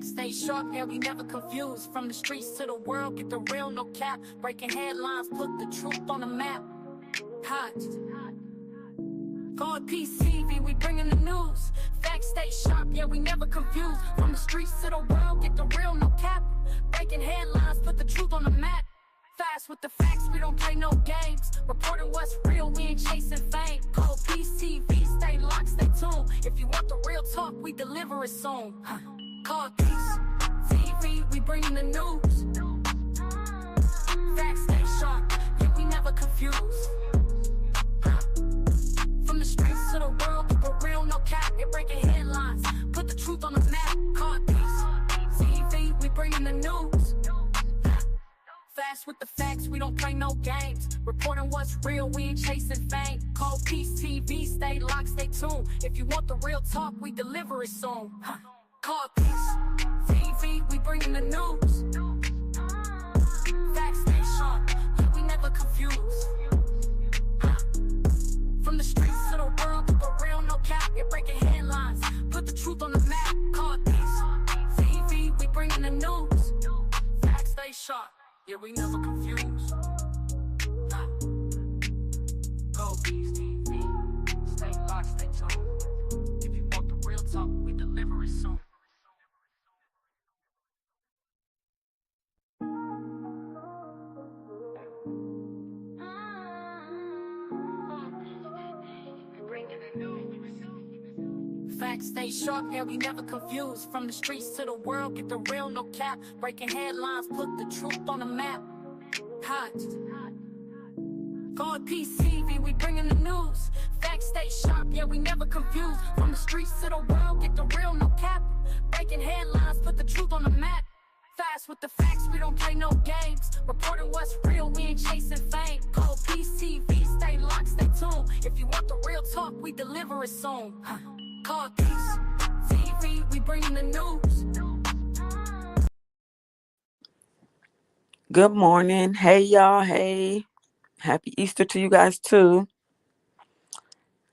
Facts stay sharp, yeah, we never confused. From the streets to the world, get the real, no cap. Breaking headlines, put the truth on the map. Hot. God PCV, we bringing the news. Facts stay sharp, yeah, we never confused. From the streets to the world, get the real, no cap. Breaking headlines, put the truth on the map. Fast with the facts, we don't play no games. Reporting what's real, we ain't chasing fame. Call PCV, stay locked, stay tuned. If you want the real talk, we deliver it soon. Call Peace TV, we bringing the news. Facts stay sharp, yeah, we never confused. From the streets to the world, keep it real, no cap. They breaking headlines, put the truth on the map. Call Peace TV, we bringing the news. Fast with the facts, we don't play no games. Reporting what's real, we ain't chasing fame. Call Peace TV, stay locked, stay tuned. If you want the real talk, we deliver it soon. Call Peace TV, we bringing the news. Facts stay sharp, yeah, we never confused. From the streets to the world, keep it real, no cap. You're breaking headlines, put the truth on the map. Call Peace TV, we bringing the news. Facts stay sharp, yeah, we never confused. Go Peace TV, stay locked, stay tuned. If you want the real talk, we deliver it soon. Facts stay sharp, yeah, we never confused. From the streets to the world, get the real, no cap. Breaking headlines, put the truth on the map. Hot. God PCV, we bringing the news. Facts stay sharp, yeah, we never confused. From the streets to the world, get the real, no cap. Breaking headlines, put the truth on the map. Fast with the facts, we don't play no games. Reporting what's real, we ain't chasing fame. Call PCV, stay locked, stay tuned. If you want the real talk, we deliver it soon. Call Peace TV, we bringing the news. Good morning. Hey, y'all. Hey. Happy Easter to you guys, too.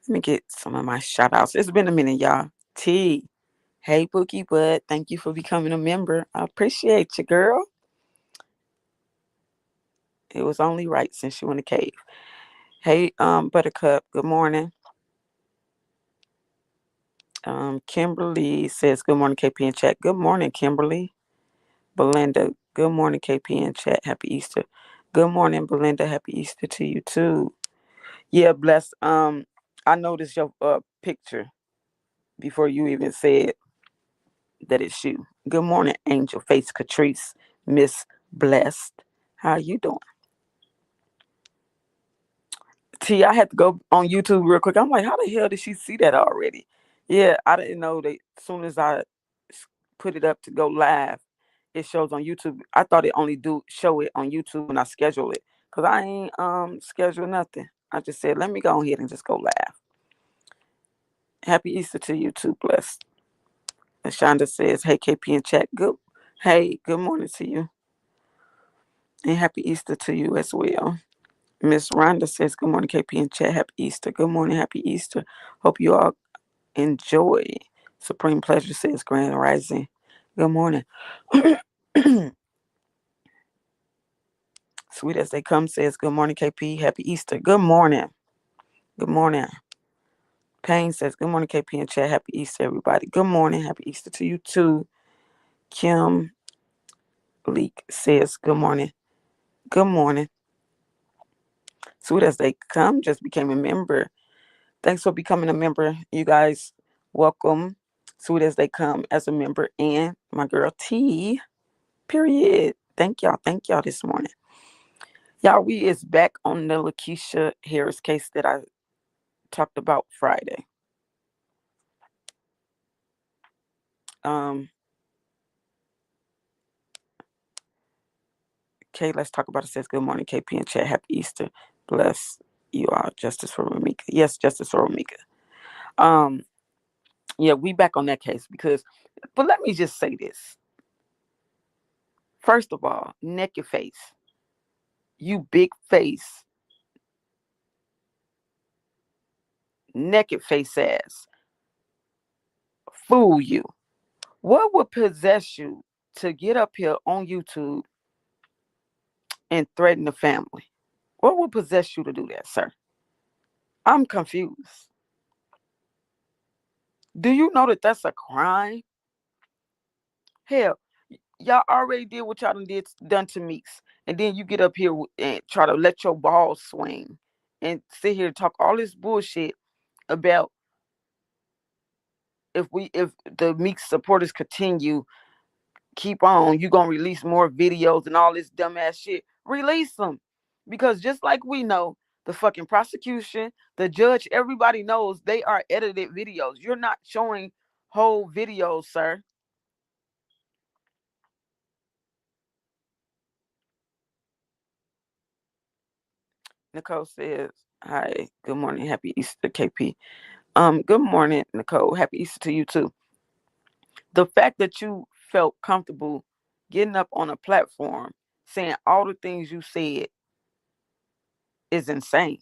Let me get some of my shout outs. It's been a minute, y'all. T. Hey, Bookie Bud. Thank you for becoming a member. I appreciate you, girl. It was only right since you in the cave. Hey, Buttercup. Good morning. Kimberly says, good morning, KP in chat. Good morning, Kimberly. Belinda. Good morning, KP in chat. Happy Easter. Good morning, Belinda. Happy Easter to you, too. Yeah, bless. I noticed your picture before you even said that it's you. Good morning, Angel Face Catrice, Miss Blessed. How you doing? T, I had to go on YouTube real quick. I'm like, how the hell did she see that already? Yeah, I didn't know that as soon as I put it up to go live, it shows on YouTube. I thought it only show it on YouTube when I schedule it. Cause I ain't schedule nothing. I just said, let me go ahead and just go live. Happy Easter to you too, blessed. Shonda says, hey, KP in chat. Good. Hey, good morning to you. And happy Easter to you as well. Miss Rhonda says, good morning, KP in chat. Happy Easter. Good morning, happy Easter. Hope you all enjoy. Supreme Pleasure says, Grand Rising. Good morning. Sweet as they come says, good morning, KP. Happy Easter. Good morning. Good morning. Payne says, good morning, KP in chat. Happy Easter, everybody. Good morning. Happy Easter to you too. Kim Leak says, good morning. Good morning. Sweet as they come, just became a member. Thanks for becoming a member, you guys. Welcome. Sweet as they come as a member. And my girl T. Period. Thank y'all this morning. Y'all, we is back on the Lakeisha Harris case that I talked about Friday. Okay, let's talk about it. Says, good morning, KP and chat. Happy Easter. Bless you all. Justice for Ramika. Yes, justice for Ramika. Yeah, we back on that case but let me just say this. First of all, naked face. You big face. Naked face ass. Fool you. What would possess you to get up here on YouTube and threaten the family? What would possess you to do that, sir? I'm confused. Do you know that that's a crime? Hell, y'all already did what y'all done to Meeks, and then you get up here and try to let your balls swing and sit here and talk all this bullshit about if the Meeks supporters continue, keep on, you gonna release more videos and all this dumbass shit. Release them, because just like we know, the fucking prosecution, the judge, everybody knows they are edited videos. You're not showing whole videos, sir. Nicole says, "Hi, good morning, happy Easter, KP." Good morning, Nicole. Happy Easter to you too. The fact that you felt comfortable getting up on a platform saying all the things you said is insane.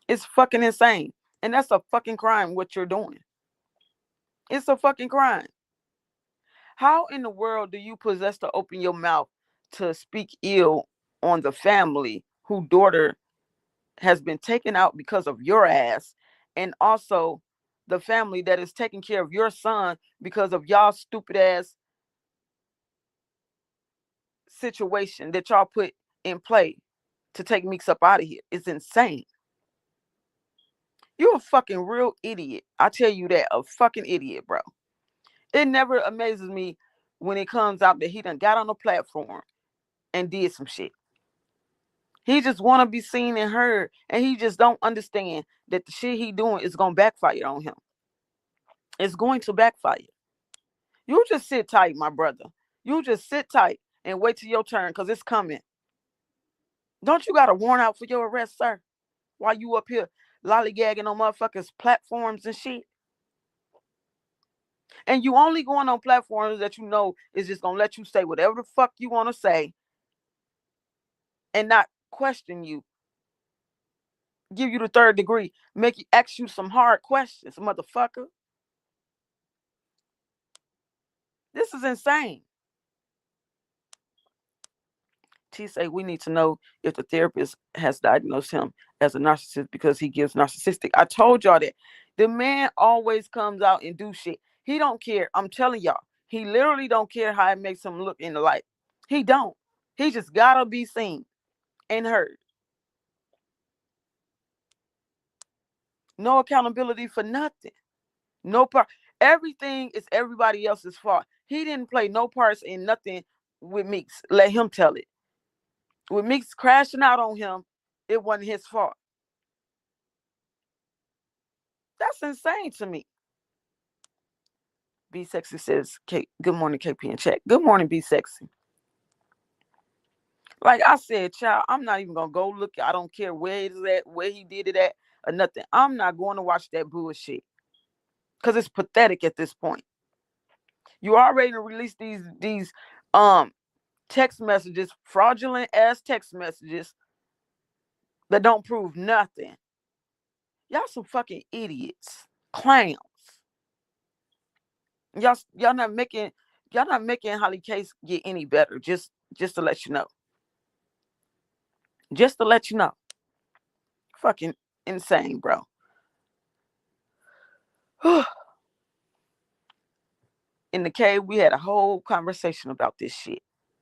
It's fucking insane. And that's a fucking crime what you're doing. It's a fucking crime. How in the world do you possess to open your mouth to speak ill on the family whose daughter has been taken out because of your ass, and also the family that is taking care of your son because of y'all stupid ass situation that y'all put in play to take Meeks up out of here? It's insane. You're a fucking real idiot. I tell you that, a fucking idiot, bro. It never amazes me when it comes out that he done got on the platform and did some shit. He just want to be seen and heard, and he just don't understand that the shit he doing is gonna backfire on him. It's going to backfire. You just sit tight, my brother. You just sit tight and wait till your turn, because it's coming. Don't you got a warrant out for your arrest, sir? While you up here lollygagging on motherfuckers' platforms and shit? And you only going on platforms that you know is just gonna let you say whatever the fuck you want to say and not question you, give you the third degree, make you ask you some hard questions, motherfucker. This is insane. T say we need to know if the therapist has diagnosed him as a narcissist because he gives narcissistic. I told y'all that. The man always comes out and do shit. He don't care. I'm telling y'all. He literally don't care how it makes him look in the light. He don't. He just gotta be seen and heard. No accountability for nothing. No part. Everything is everybody else's fault. He didn't play no parts in nothing with Meeks. Let him tell it. With Meeks crashing out on him, it wasn't his fault. That's insane to me. B Sexy says, good morning, KP in chat. Good morning, B Sexy. Like I said, child, I'm not even gonna go look. I don't care where it's at, where he did it at, or nothing. I'm not going to watch that bullshit. Cause it's pathetic at this point. You already released these text messages, fraudulent ass text messages that don't prove nothing. Y'all some fucking idiots. Clowns. Y'all not making Holly Case get any better. Just to let you know. Just to let you know. Fucking insane, bro. In the cave, we had a whole conversation about this shit.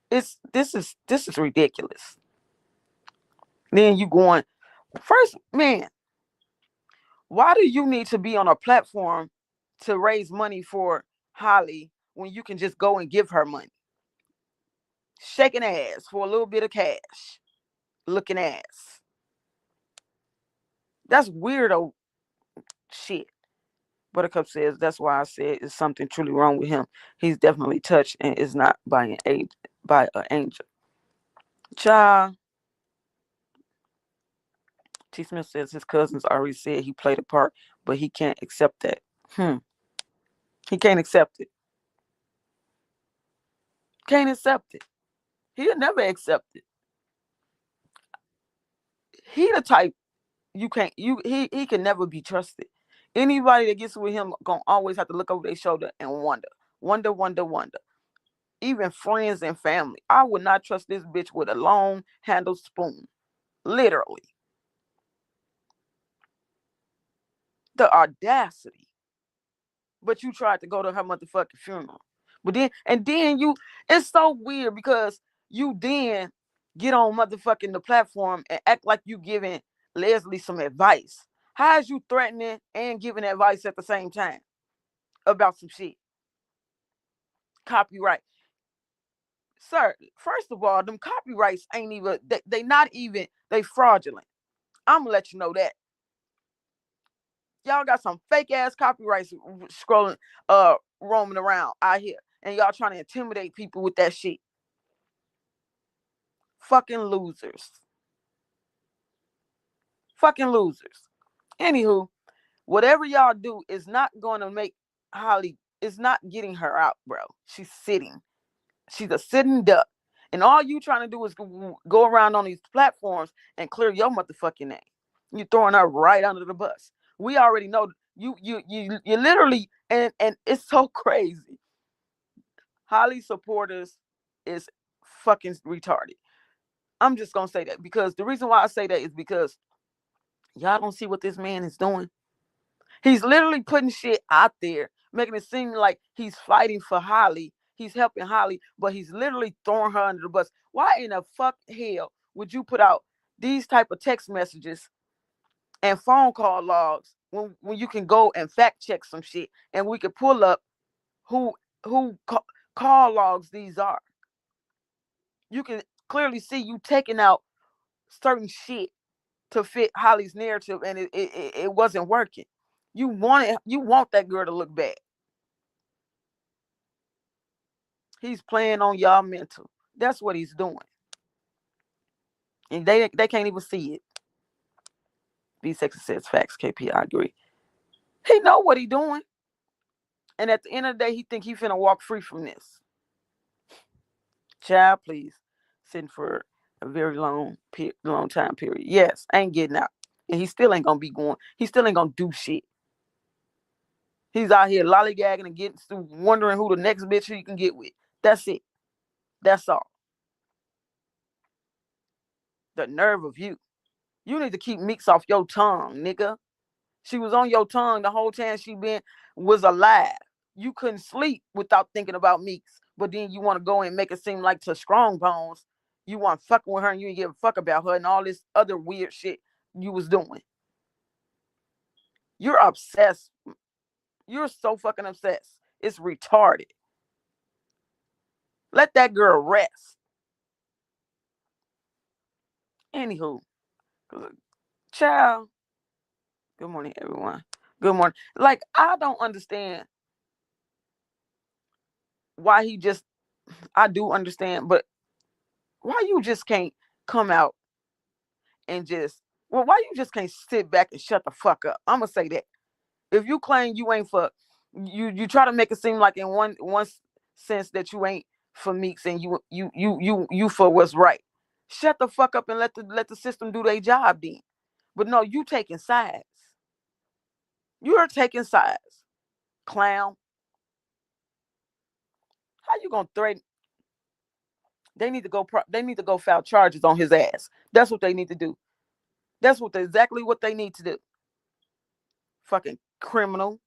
This is ridiculous. Then you going first, man. Why do you need to be on a platform to raise money for Holly when you can just go and give her money? Shaking ass for a little bit of cash. Looking ass. That's weirdo shit. Buttercup says that's why I said it's something truly wrong with him. He's definitely touched and is not by an angel. Child. T. Smith says his cousins already said he played a part, but he can't accept that. He can't accept it. Can't accept it. He'll never accept it. He the type you can't he can never be trusted. Anybody that gets with him gonna always have to look over their shoulder and wonder Wonder, wonder, wonder. Even friends and family. I would not trust this bitch with a long handled spoon. Literally. The audacity. But you tried to go to her motherfucking funeral. But then you, it's so weird because you then get on motherfucking the platform and act like you giving Leslie some advice. How is you threatening and giving advice at the same time about some shit? Copyright. Sir, first of all, them copyrights ain't even, they not even, they fraudulent. I'm gonna let you know that. Y'all got some fake ass copyrights scrolling, roaming around out here. And y'all trying to intimidate people with that shit. Fucking losers. Fucking losers. Anywho, whatever y'all do is not going to make Holly, it's not getting her out, bro. She's sitting. She's a sitting duck. And all you trying to do is go around on these platforms and clear your motherfucking name. You throwing her right under the bus. We already know you literally, and it's so crazy. Holly supporters is fucking retarded. I'm just gonna say that because the reason why I say that is because y'all don't see what this man is doing. He's literally putting shit out there, making it seem like he's fighting for Holly. He's helping Holly, but he's literally throwing her under the bus. Why in the fuck hell would you put out these type of text messages and phone call logs when you can go and fact check some shit and we could pull up who call logs these are? You can clearly see you taking out certain shit to fit Holly's narrative, and it wasn't working. You want that girl to look bad. He's playing on y'all mental. That's what he's doing, and they can't even see it. B6 says facts. KP, I agree. He know what he doing, and at the end of the day, he think he finna walk free from this. Child, please, sitting for a very long time period. Yes, ain't getting out, and he still ain't gonna be going. He still ain't gonna do shit. He's out here lollygagging and getting wondering who the next bitch he can get with. That's it. That's all. The nerve of you. You need to keep Meeks off your tongue, nigga. She was on your tongue the whole time she was alive. You couldn't sleep without thinking about Meeks. But then you want to go and make it seem like to strong bones, you want fucking with her and you didn't give a fuck about her and all this other weird shit you was doing. You're obsessed. You're so fucking obsessed. It's retarded. Let that girl rest. Anywho, child. Good morning, everyone. Good morning. Like, I don't understand why he just, I do understand, but why you just can't come out and just, well, why you just can't sit back and shut the fuck up? I'm gonna say that. If you claim you ain't for, you try to make it seem like in one sense that you ain't for Meeks and you for what's right. Shut the fuck up and let the system do their job then. But no, you taking sides. You're taking sides, clown. How you gonna threaten? They need to go. They need to go file charges on his ass. That's what they need to do. That's exactly what they need to do. Fucking criminal.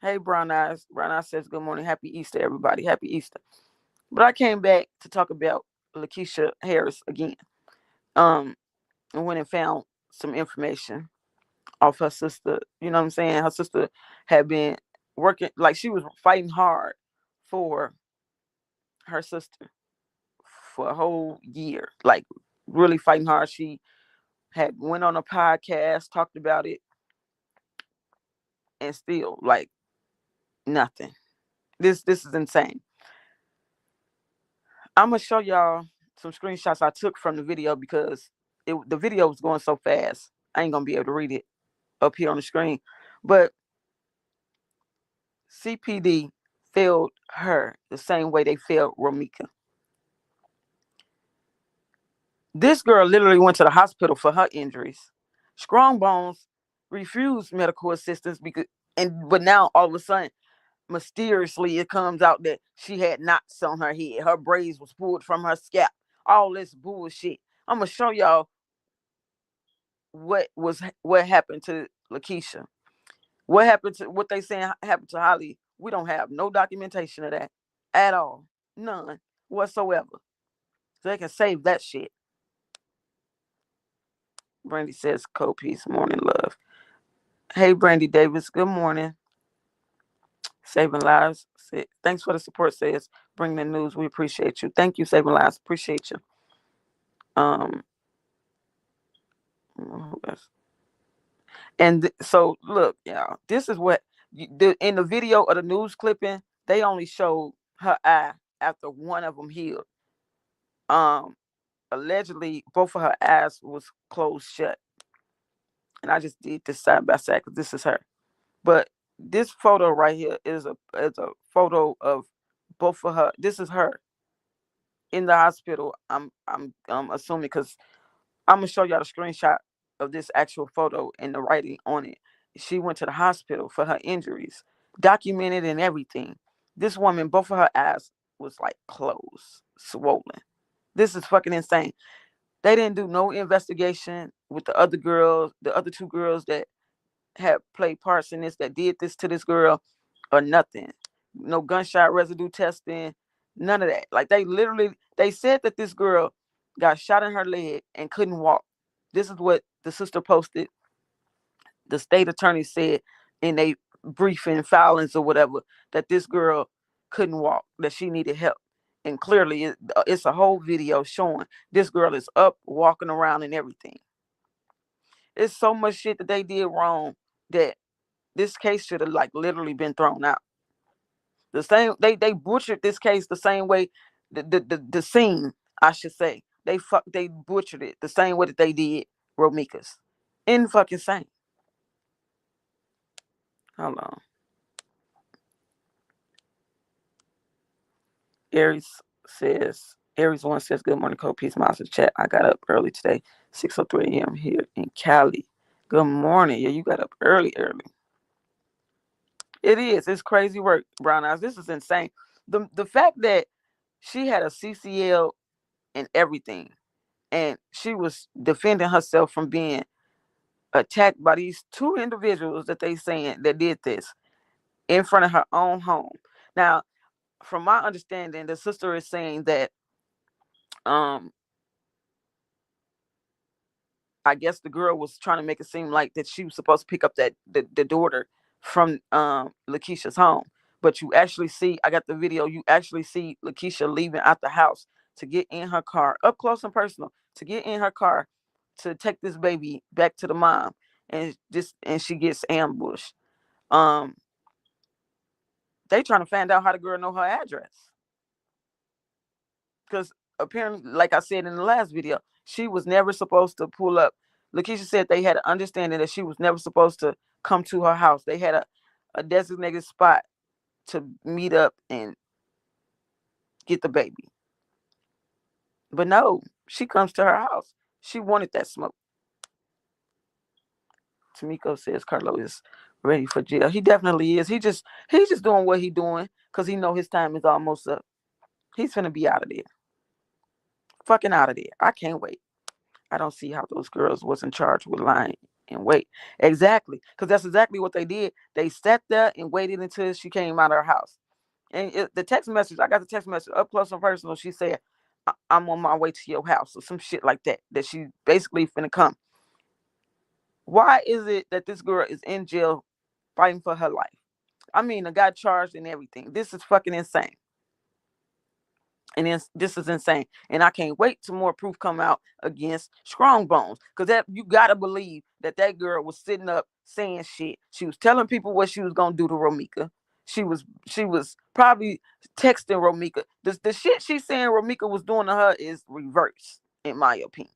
Hey, Brown Eyes. Brown Eyes says good morning. Happy Easter, everybody. Happy Easter. But I came back to talk about Lakeisha Harris again. And went and found some information off her sister. You know what I'm saying? Her sister had been working, like she was fighting hard for her sister for a whole year, like really fighting hard. She had went on a podcast, talked about it, and still like nothing. This is insane. I'm gonna show y'all some screenshots I took from the video because the video was going so fast. I ain't gonna be able to read it up here on the screen. But CPD failed her the same way they failed Romika. This girl literally went to the hospital for her injuries. Strong Bones refused medical assistance but now all of a sudden mysteriously it comes out that she had knots on her head. Her braids was pulled from her scalp. All this bullshit. I'm gonna show y'all what happened to Lakeisha. What happened to what they saying happened to Holly? We don't have no documentation of that at all. None whatsoever. So they can save that shit. Brandy says, "Cold peace, morning love." Hey, Brandy Davis. Good morning. Saving lives. Thanks for the support. Says, bring the news. We appreciate you. Thank you, Saving Lives. Appreciate you. Um, and so look, y'all. This is what in the video of the news clipping. They only showed her eye after one of them healed. Allegedly, both of her eyes was closed shut. And I just did this side by side because this is her. But this photo right here is a photo of both of her. This is her in the hospital. I'm assuming because I'm gonna show y'all the screenshot of this actual photo and the writing on it. She went to the hospital for her injuries, documented and everything. This woman, both of her eyes was like closed, swollen. This is fucking insane. They didn't do no investigation with the other girls, the other two girls that had played parts in this, that did this to this girl, or nothing. No gunshot residue testing, none of that. Like they said that this girl got shot in her leg and couldn't walk. This is what the sister posted. The state attorney said in a briefing filings or whatever that this girl couldn't walk, that she needed help. And clearly it's a whole video showing this girl is up, walking around and everything. It's so much shit that they did wrong that this case should have like literally been thrown out. The same they butchered this case the same way the scene, I should say. They butchered it the same way that they did Romika's. In fucking same. Hold on. Aries 1 says, good morning, Cold Peace Monster Chat. I got up early today, 6:03 a.m. here in Cali. Good morning. Yeah, you got up early. It is. It's crazy work, Brown Eyes. This is insane. The fact that she had a CCL and everything, and she was defending herself from being attacked by these two individuals that they saying that did this in front of her own home. Now, from my understanding, the sister is saying that um I guess the girl was trying to make it seem like that she was supposed to pick up the daughter from Lakeisha's home. But you actually see, I got the video, you actually see Lakeisha leaving out the house to get in her car, up close and personal, to get in her car to take this baby back to the mom. And she gets ambushed. Um, they trying to find out how the girl know her address. Because apparently, like I said in the last video, she was never supposed to pull up. Lakeisha said they had an understanding that she was never supposed to come to her house. They had a designated spot to meet up and get the baby. But no, she comes to her house. She wanted that smoke. Tamiko says Carlo is ready for jail. He definitely is. He's just doing what he doing because he know his time is almost up. He's gonna be out of there. Fucking out of there. I can't wait. I don't see how those girls wasn't charged with lying and wait. Exactly. Because that's exactly what they did. They sat there and waited until she came out of her house. And the text message, I got the text message up close and personal. She said, I'm on my way to your house or some shit like that. That she basically finna come. Why is it that this girl is in jail fighting for her life? I mean, I got charged and everything. This is fucking insane. And then this is insane. And I can't wait till more proof come out against Strong Bones. Because that you gotta believe that girl was sitting up saying shit. She was telling people what she was gonna do to Romika. She was probably texting Romika. The shit she's saying Romika was doing to her is reverse, in my opinion.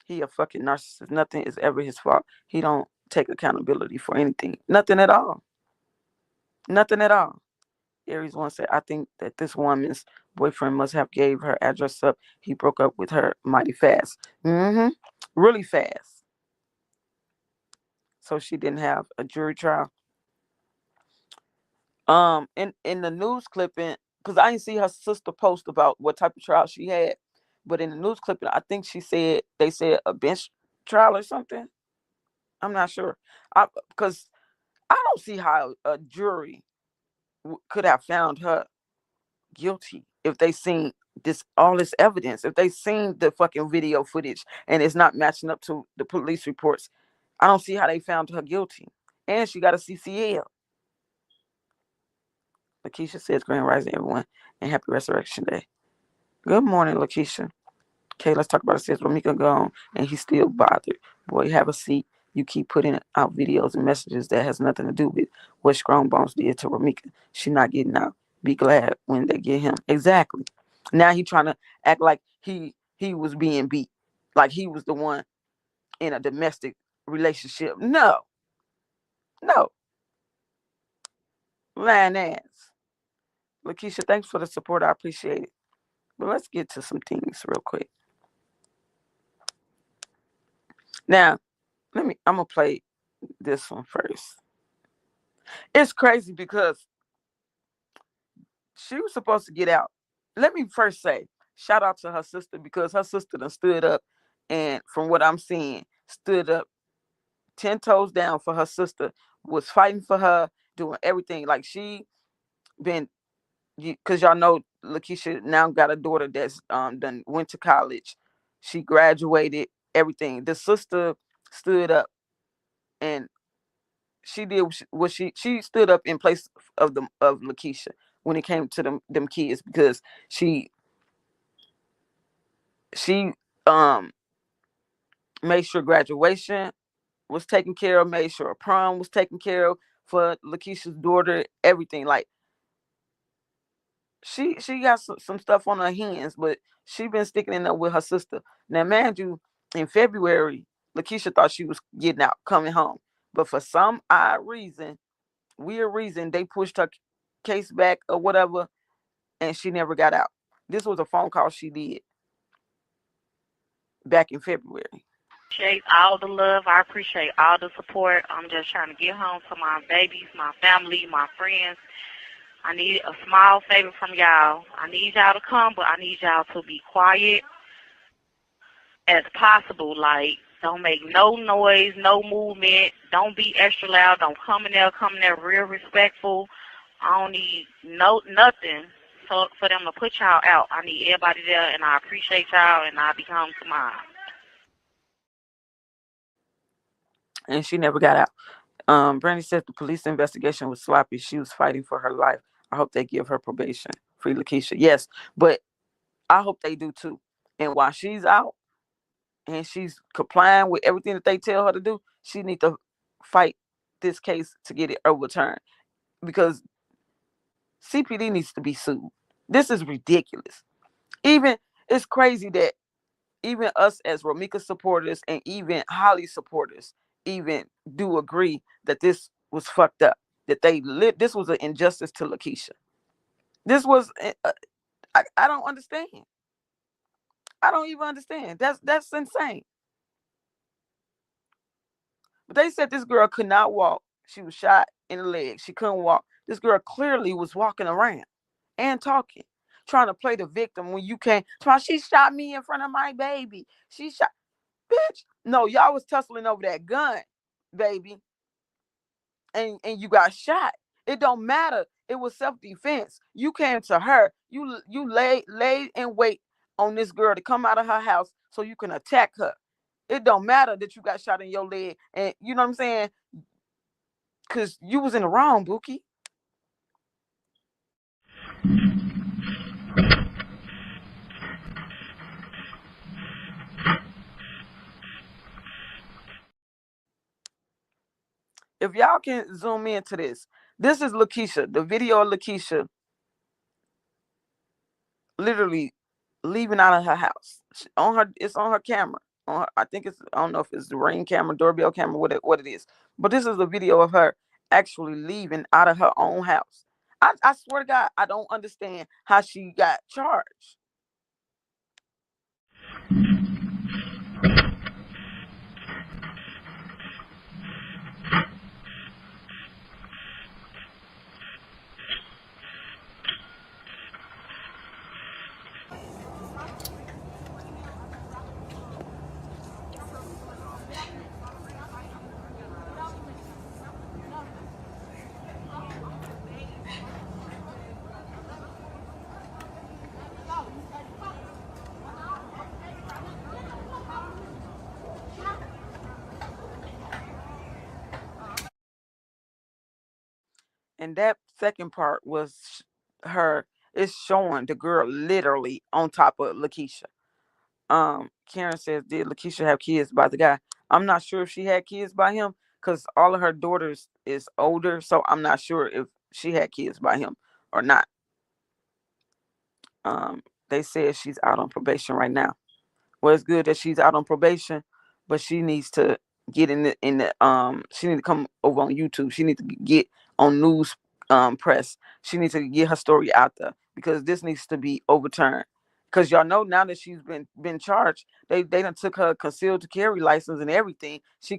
He a fucking narcissist. Nothing is ever his fault. He don't take accountability for anything. Nothing at all. Nothing at all. Aries 1 said, I think that this woman's boyfriend must have gave her address up. He broke up with her mighty fast. Really fast. So she didn't have a jury trial. In the news clipping, because I didn't see her sister post about what type of trial she had, but in the news clipping, I think they said a bench trial or something. I'm not sure. Because I don't see how a jury could have found her guilty if they seen all this evidence, if they seen the fucking video footage and it's not matching up to the police reports. I don't see how they found her guilty. And she got a CCL. Lakeisha says, Grand Rising, everyone, and happy Resurrection Day. Good morning, Lakeisha. Okay, let's talk about it. Says Ramika gone and he's still bothered. Boy, have a seat. You keep putting out videos and messages that has nothing to do with what Strong Bones did to Ramika. She not getting out. Be glad when they get him. Exactly. Now he trying to act like he was being beat. Like he was the one in a domestic relationship. No. No. Lying ass. Lakeisha, thanks for the support. I appreciate it. But let's get to some things real quick. Now, I'm gonna play this one first. It's crazy because she was supposed to get out. Let me first say, shout out to her sister because her sister done stood up and from what I'm seeing, stood up 10 toes down for her sister, was fighting for her, doing everything. Like she been, because y'all know Lakeisha now got a daughter that's done went to college. She graduated, everything. The sister stood up and she did what she stood up in place of Lakeisha when it came to them kids because she made sure graduation was taken care of, made sure prom was taken care of for Lakeisha's daughter, everything. Like she got some stuff on her hands, but she been sticking in there with her sister. Now, man, you in February, Lakeisha thought she was getting out, coming home, but for some odd reason, weird reason, they pushed her case back or whatever, and she never got out. This was a phone call she did back in February. Appreciate all the love. I appreciate all the support. I'm just trying to get home to my babies, my family, my friends. I need a small favor from y'all. I need y'all to come, but I need y'all to be quiet as possible. Like, don't make no noise, no movement. Don't be extra loud. Don't come in there. Come in there real respectful. I don't need nothing for them to put y'all out. I need everybody there, and I appreciate y'all, and I'll be home tomorrow. And she never got out. Brandy said the police investigation was sloppy. She was fighting for her life. I hope they give her probation. Free Lakeisha. Yes, but I hope they do too. And while she's out and she's complying with everything that they tell her to do, she needs to fight this case to get it overturned because CPD needs to be sued. This is ridiculous. Even it's crazy that even us as Ramika supporters and even Holly supporters even do agree that this was fucked up. That this was an injustice to Lakeisha. This was I don't understand. I don't even understand. That's insane. But they said this girl could not walk. She was shot in the leg. She couldn't walk. This girl clearly was walking around and talking, trying to play the victim when you can't. She shot me in front of my baby. She shot, bitch. No, y'all was tussling over that gun, baby, and you got shot. It don't matter. It was self-defense. You came to her. You laid in wait on this girl to come out of her house so you can attack her. It don't matter that you got shot in your leg, and you know what I'm saying? Because you was in the wrong, Bookie. If y'all can zoom into this is Lakeisha. The video of Lakeisha literally leaving out of her house. It's on her camera. I think I don't know if it's the Ring camera, doorbell camera, what it is. But this is a video of her actually leaving out of her own house. I swear to God, I don't understand how she got charged. And that second part was her. It's showing the girl literally on top of Lakeisha. Karen says, did Lakeisha have kids by the guy? I'm not sure if she had kids by him because all of her daughters is older, so I'm not sure if she had kids by him or not. They said she's out on probation right now. Well, it's good that she's out on probation, but she needs to get in the she need to come over on YouTube. She needs to get on news press. She needs to get her story out there because this needs to be overturned. Because y'all know now that she's been charged, they done took her concealed to carry license and everything. She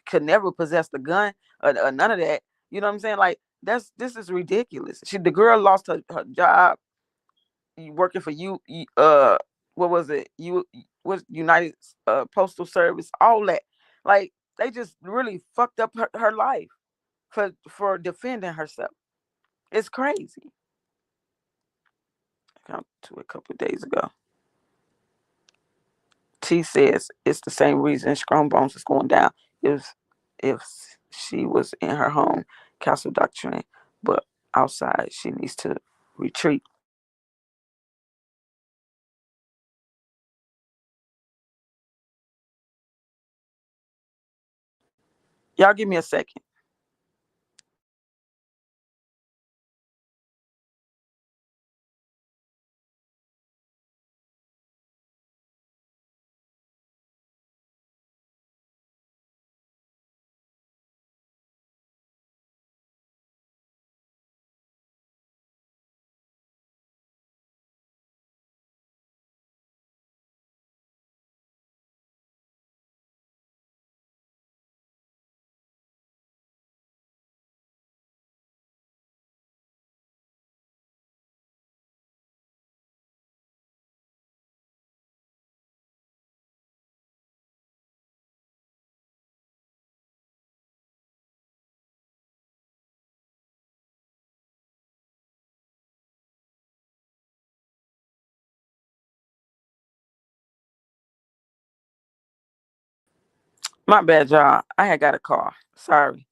could never possess the gun or none of that. You know what I'm saying? Like this is ridiculous. The girl lost her job. You working for what was it, you was United Postal Service, all that. Like they just really fucked up her life for defending herself. It's crazy. I got to a couple of days ago. T says it's the same reason Strong Bones is going down. If she was in her home, castle doctrine, but outside she needs to retreat. Y'all give me a second. My bad, y'all. I had got a call. Sorry.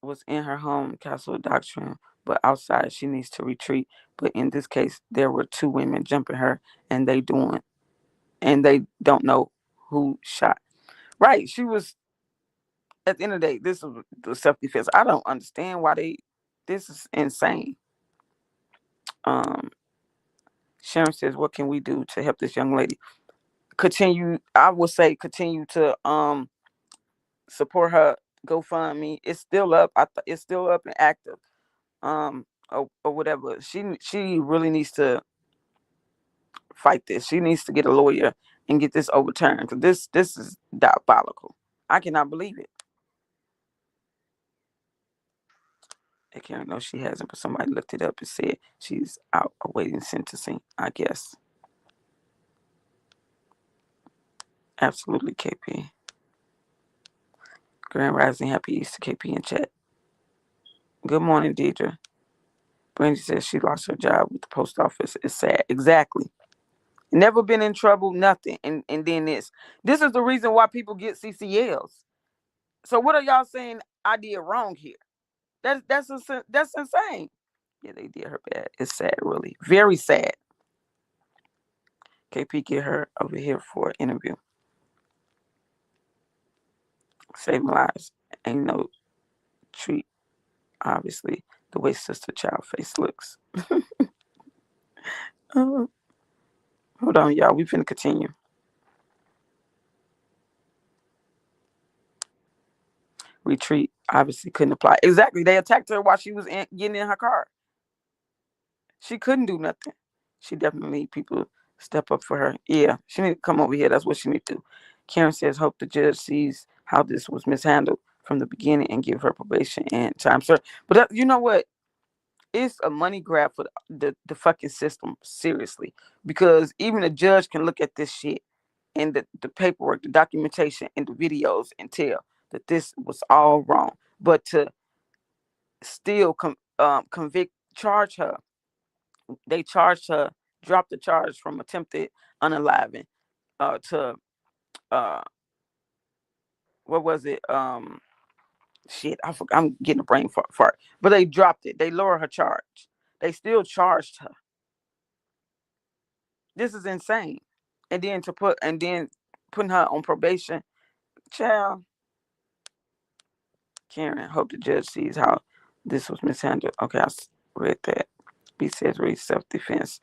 Was in her home, castle doctrine, but outside she needs to retreat. But in this case, there were two women jumping her, and they don't know who shot. Right? She was at the end of the day. This was the self defense. I don't understand why they. This is insane. Um, Sharon says, "What can we do to help this young lady continue?" I would say continue to support her GoFundMe. It's still up. It's still up and active. Or whatever. She really needs to fight this. She needs to get a lawyer and get this overturned. 'Cause this is diabolical. I cannot believe it. I can't know she hasn't, but somebody looked it up and said she's out awaiting sentencing. I guess. Absolutely, KP. Grand Rising, happy Easter, KP in chat. Good morning, Deidre. Brandy says she lost her job with the post office. It's sad. Exactly. Never been in trouble, nothing. And then this is the reason why people get CCLs. So what are y'all saying I did wrong here? That's insane. Yeah, they did her bad. It's sad, really, very sad. KP get her over here for an interview. Saving lives ain't no treat. Obviously, the way Sister Child face looks. Uh, hold on, y'all. We finna continue. Retreat obviously couldn't apply. Exactly. They attacked her while she was getting in her car. She couldn't do nothing. She definitely need people step up for her. Yeah, she need to come over here. That's what she need to do. Karen says, hope the judge sees how this was mishandled from the beginning and give her probation and time served. But you know what? It's a money grab for the fucking system, seriously. Because even a judge can look at this shit and the paperwork, the documentation, and the videos and tell that this was all wrong. But to still charge her, they charged her, dropped the charge from attempted unaliving to uh what was it? Shit, I'm getting a brain fart. But they dropped it. They lowered her charge. They still charged her. This is insane. And then putting her on probation. Child, Karen, hope the judge sees how this was mishandled. Okay, read that. B says read self defense.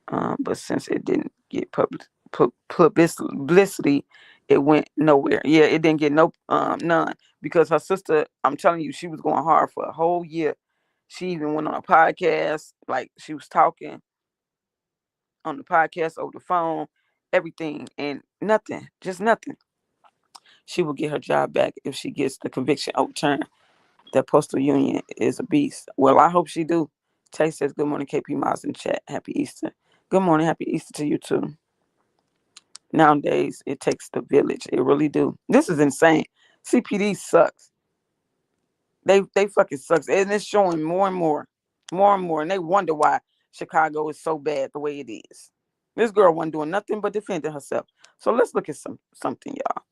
But since it didn't get publicity, it went nowhere. Yeah, it didn't get none because her sister. I'm telling you, she was going hard for a whole year. She even went on a podcast, like she was talking on the podcast over the phone, everything, and nothing, just nothing. She will get her job back if she gets the conviction overturned. That postal union is a beast. Well, I hope she do. Tay says, good morning, KP Miles in chat. Happy Easter. Good morning. Happy Easter to you too. Nowadays, it takes the village. It really do. This is insane. CPD sucks. They fucking sucks. And it's showing more and more. More and more. And they wonder why Chicago is so bad the way it is. This girl wasn't doing nothing but defending herself. So let's look at something, y'all.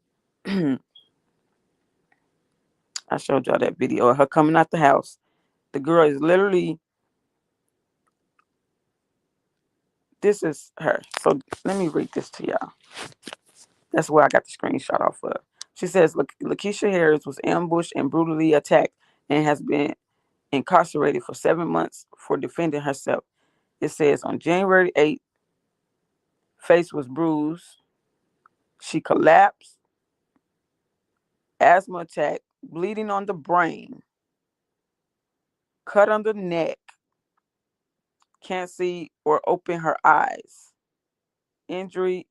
I showed y'all that video of her coming out the house. The girl is literally, this is her. So let me read this to y'all. That's where I got the screenshot off of. She says, Lakeisha Harris was ambushed and brutally attacked and has been incarcerated for 7 months for defending herself. It says on January 8th, face was bruised. She collapsed, asthma attack, bleeding on the brain, cut on the neck, can't see or open her eyes, injury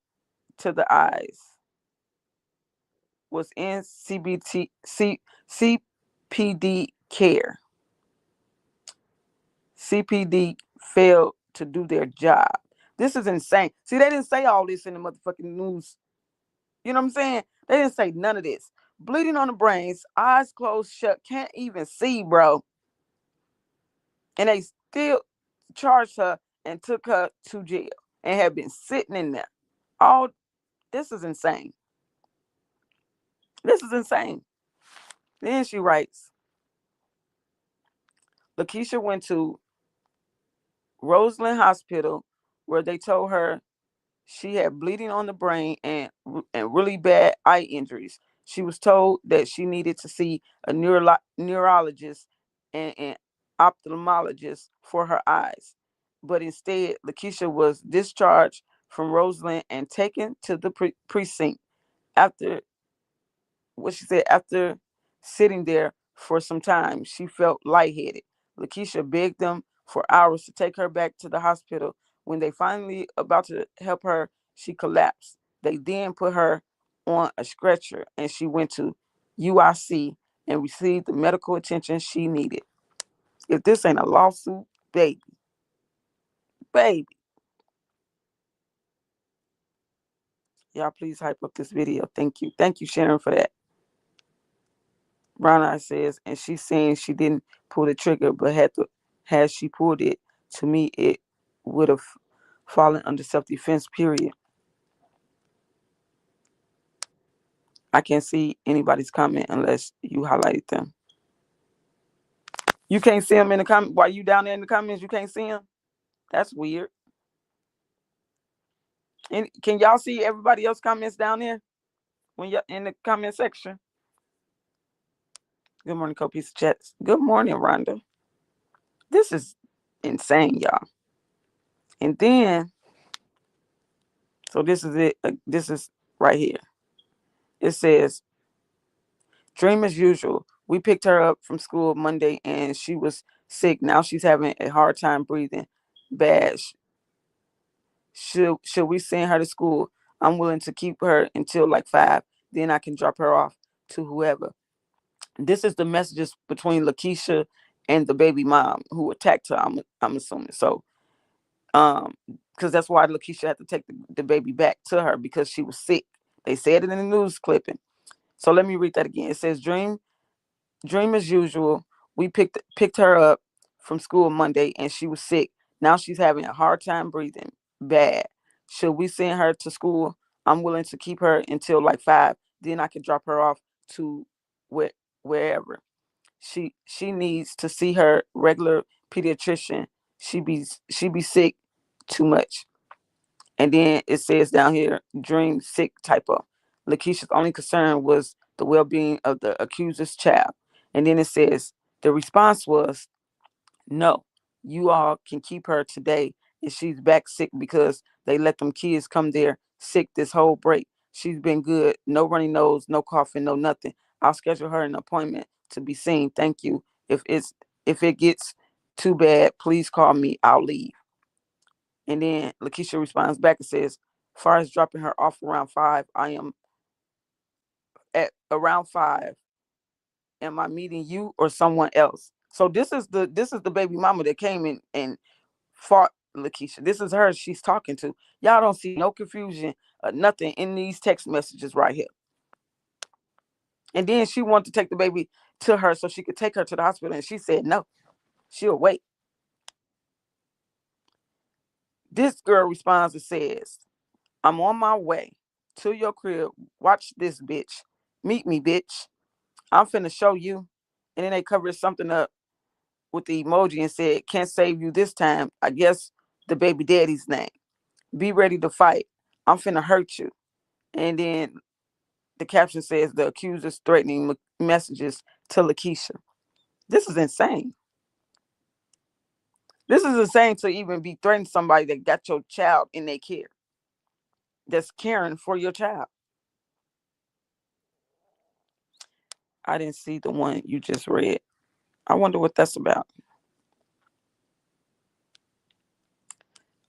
to the eyes, was in CPD care. CPD failed to do their job. This is insane. See, they didn't say all this in the motherfucking news. You know what I'm saying? They didn't say none of this. Bleeding on the brains, eyes closed shut, can't even see, bro. And they still charged her and took her to jail and have been sitting in there. All this is insane. This is insane. Then she writes, Lakeisha went to Roseland Hospital where they told her she had bleeding on the brain and really bad eye injuries. She was told that she needed to see a neurologist and ophthalmologist for her eyes. But instead, Lakeisha was discharged from Roseland and taken to the precinct. After what she said, after sitting there for some time, she felt lightheaded. Lakeisha begged them for hours to take her back to the hospital. When they finally about to help her, she collapsed. They then put her on a stretcher and she went to UIC and received the medical attention she needed. If this ain't a lawsuit, baby, baby, y'all please hype up this video. Thank you. Thank you, Sharon, for that. Brown Eye says, and she's saying she didn't pull the trigger, but had she pulled it, to me, it would have fallen under self-defense, period. I can't see anybody's comment unless you highlighted them. You can't see them in the comment while you down there in the comments. You can't see them. That's weird. And can y'all see everybody else comments down there when you're in the comment section? Good morning, Copies Chats. Good morning, Rhonda. This is insane, y'all. And then, so this is it. This is right here. It says, Dream as usual. We picked her up from school Monday and she was sick. Now she's having a hard time breathing. Bad. Should we send her to school? I'm willing to keep her until like 5. Then I can drop her off to whoever. This is the messages between Lakeisha and the baby mom who attacked her. I'm assuming so. Because that's why Lakeisha had to take the baby back to her because she was sick. They said it in the news clipping. So let me read that again. It says, Dream as usual. We picked her up from school Monday and she was sick. Now she's having a hard time breathing. Bad. Should we send her to school? I'm willing to keep her until like 5. Then I can drop her off to wherever. She needs to see her regular pediatrician. She be sick too much. And then it says down here, dream sick typo. Lakeisha's only concern was the well-being of the accuser's child. And then it says the response was, no, you all can keep her today, and she's back sick because they let them kids come there sick this whole break. She's been good. No runny nose, no coughing, no nothing. I'll schedule her an appointment to be seen. Thank you. If it gets too bad, please call me. I'll leave. And then Lakeisha responds back and says, far as dropping her off around 5, I am at around 5. Am I meeting you or someone else? So this is the baby mama that came in and fought Lakeisha. This is her she's talking to. Y'all don't see no confusion or nothing in these text messages right here. And then she wanted to take the baby to her so she could take her to the hospital. And she said no, she'll wait. This girl responds and says, I'm on my way to your crib. Watch this, bitch. Meet me, bitch. I'm finna show you. And then they covered something up with the emoji and said, can't save you this time. I guess the baby daddy's name. Be ready to fight. I'm finna hurt you. And then the caption says the accuser's threatening messages to Lakeisha. This is insane. This is insane to even be threatening somebody that got your child in their care, that's caring for your child. I didn't see the one you just read. I wonder what that's about.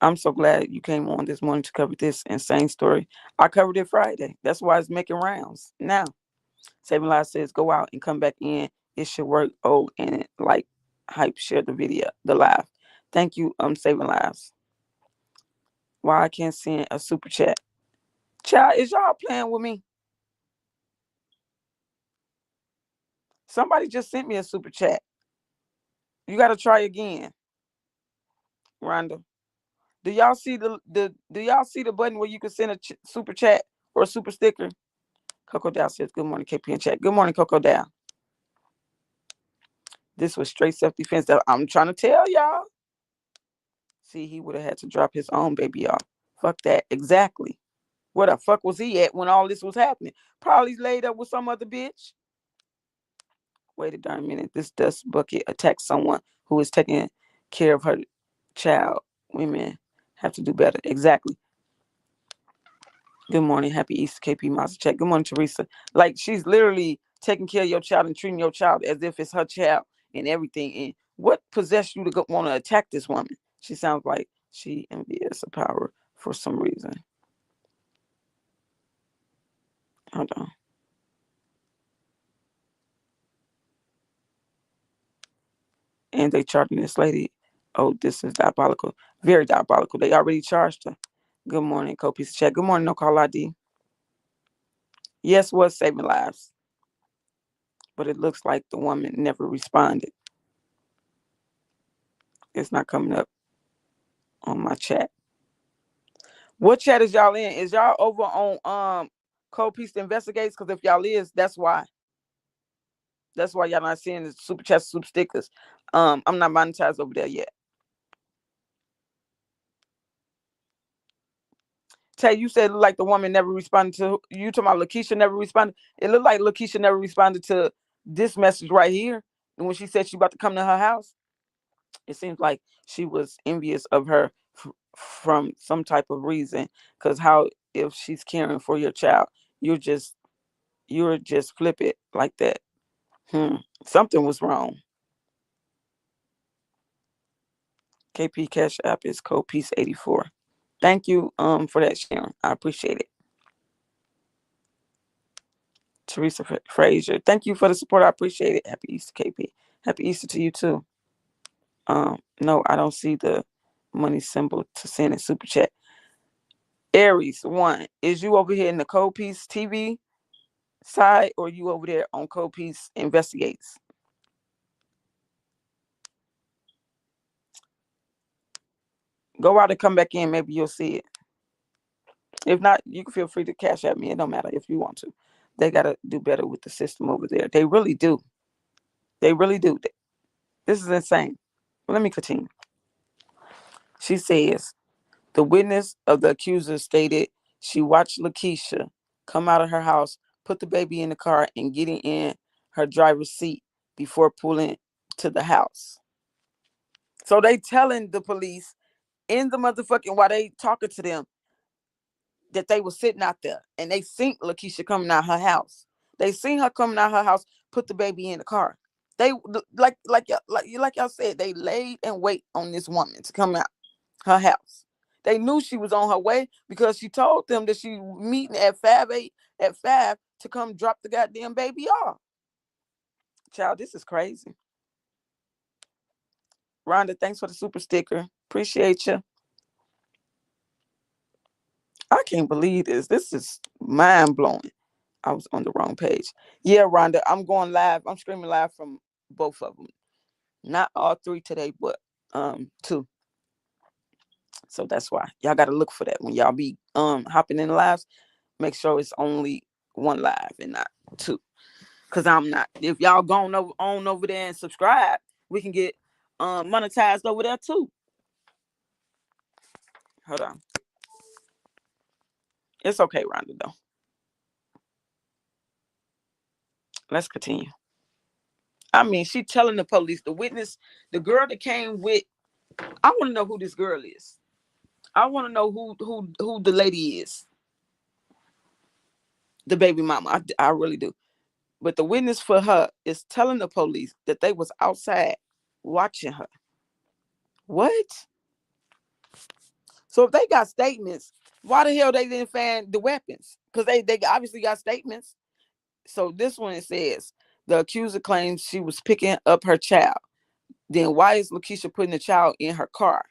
I'm so glad you came on this morning to cover this insane story. I covered it Friday. That's why it's making rounds now. Saving Lives says go out and come back in. It should work. Oh, and like hype, share the video, the live. Thank you, Saving Lives. Why I can't send a super chat? Child, is y'all playing with me? Somebody just sent me a super chat. You got to try again, Rhonda. Do y'all see the Do y'all see the button where you can send a super chat or a super sticker? Coco Dow says, good morning, KP in chat. Good morning, Coco Dow. This was straight self-defense. That I'm trying to tell y'all. See, he would have had to drop his own baby off. Fuck that. Exactly. Where the fuck was he at when all this was happening? Probably laid up with some other bitch. Wait a darn minute. This dust bucket attacked someone who is taking care of her child. Women have to do better. Exactly. Good morning. Happy Easter, KP Mazachek. Good morning, Teresa. Like, she's literally taking care of your child and treating your child as if it's her child and everything. And what possessed you to want to attack this woman? She sounds like she envious of power for some reason. Hold on. And they charging this lady. Oh, this is diabolical. Very diabolical. They already charged her. Good morning, Copies Chat. Good morning, No Call ID. Yes, was saving lives. But it looks like the woman never responded. It's not coming up on my chat. What chat is y'all in? Is y'all over on Cold Piece Investigates? Because if y'all is, that's why. That's why y'all not seeing the super chat, super stickers. I'm not monetized over there yet. Tay, you said like the woman never responded to you. Talking about Lakeisha never responded. It looked like Lakeisha never responded to this message right here. And when she said she about to come to her house, it seems like she was envious of her from some type of reason. Because how if she's caring for your child, you're just flip it like that. Something was wrong. KP Cash App is code piece 84. Thank you for that sharing. I appreciate it. Teresa Frazier, thank you for the support. I appreciate it. Happy Easter, KP. Happy Easter to you too. No, I don't see the money symbol to send a super chat. Aries, one, is you over here in the Cold Piece TV side or you over there on Cold Piece Investigates? Go out and come back in. Maybe you'll see it. If not, you can feel free to cash at me. It don't matter if you want to. They got to do better with the system over there. They really do. They really do. This is insane. But let me continue. She says the witness of the accuser stated she watched Lakeisha come out of her house, put the baby in the car, and getting in her driver's seat before pulling to the house. So they telling the police in the motherfucking while they talking to them that they was sitting out there and they seen Lakeisha coming out her house. They seen her coming out her house, put the baby in the car. They like y'all said, they laid and wait on this woman to come out her house. They knew she was on her way because she told them that she meeting at 5 to come drop the goddamn baby off. Child, this is crazy. Rhonda, thanks for the super sticker. Appreciate you. I can't believe this. This is mind blowing. I was on the wrong page. Yeah, Rhonda, I'm going live. I'm streaming live from both of them. Not all three today, but two. So that's why y'all got to look for that when y'all be hopping in lives. Make sure it's only one live and not two. Cause I'm not. If y'all going over there and subscribe, we can get monetized over there too. Hold on. It's okay, Rhonda, though. Let's continue. I mean, she telling the police, the witness, the girl that came with. I want to know who this girl is. I want to know who the lady is. The baby mama. I really do. But the witness for her is telling the police that they was outside watching her. What? So if they got statements, why the hell they didn't find the weapons? Because they obviously got statements. So this one it says the accuser claims she was picking up her child. Then why is Lakeisha putting the child in her car?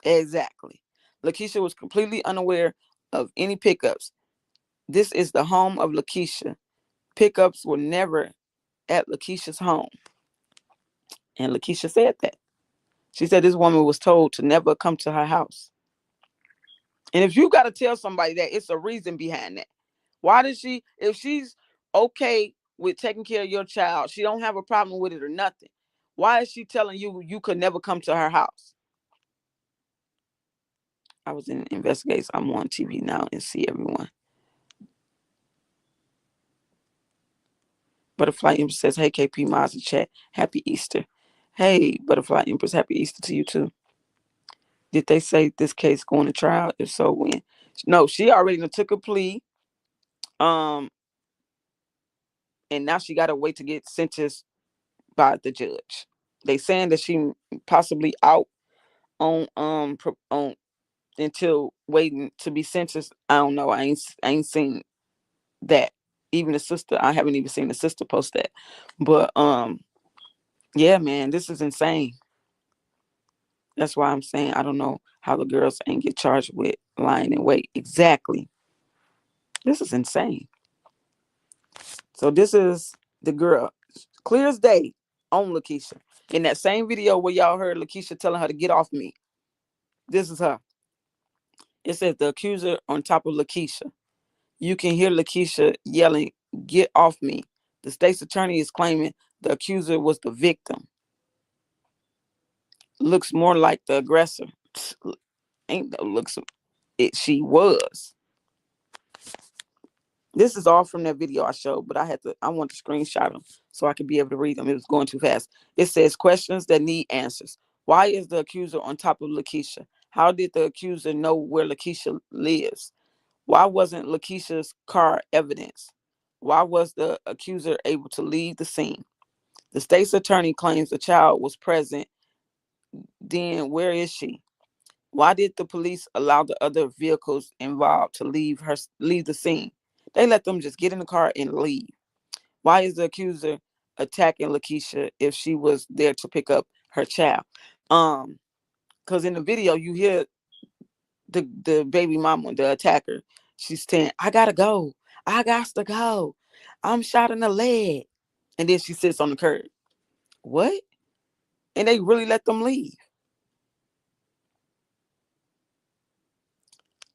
Exactly. Lakeisha was completely unaware of any pickups. This is the home of Lakeisha. Pickups were never at Lakeisha's home. And Lakeisha said that. She said this woman was told to never come to her house. And if you got to tell somebody that, it's a reason behind that. Why did she, if she's okay with taking care of your child, she don't have a problem with it or nothing, why is she telling you you could never come to her house? I was in investigations. I'm on TV now and see everyone. Butterfly Empress says, hey, KP Miles in chat. Happy Easter. Hey, Butterfly Empress, happy Easter to you too. Did they say this case going to trial? If so, when? No, she already took a plea. And now she got to wait to get sentenced by the judge. They saying that she possibly out on until waiting to be sentenced. I don't know. I ain't seen that. Even the sister, I haven't even seen the sister post that. But yeah, man, this is insane. That's why I'm saying I don't know how the girls ain't get charged with lying in wait. Exactly. This is insane. So this is the girl, clear as day, on Lakeisha. In that same video where y'all heard Lakeisha telling her to get off me, this is her. It says the accuser on top of Lakeisha. You can hear Lakeisha yelling, "Get off me." The state's attorney is claiming the accuser was the victim. Looks more like the aggressor. Ain't no looks. She was. This is all from that video I showed, but I want to screenshot them so I could be able to read them. It was going too fast. It says questions that need answers. Why is the accuser on top of Lakeisha? How did the accuser know where Lakeisha lives? Why wasn't Lakeisha's car evidence? Why was the accuser able to leave the scene? The state's attorney claims the child was present. Then where is she? Why did the police allow the other vehicles involved to leave the scene? They let them just get in the car and leave. Why is the accuser attacking Lakeisha if she was there to pick up her child? Because in the video you hear the baby mama, the attacker, she's saying, "I gotta go. I got to go. I'm shot in the leg," and then she sits on the curb. What? And they really let them leave.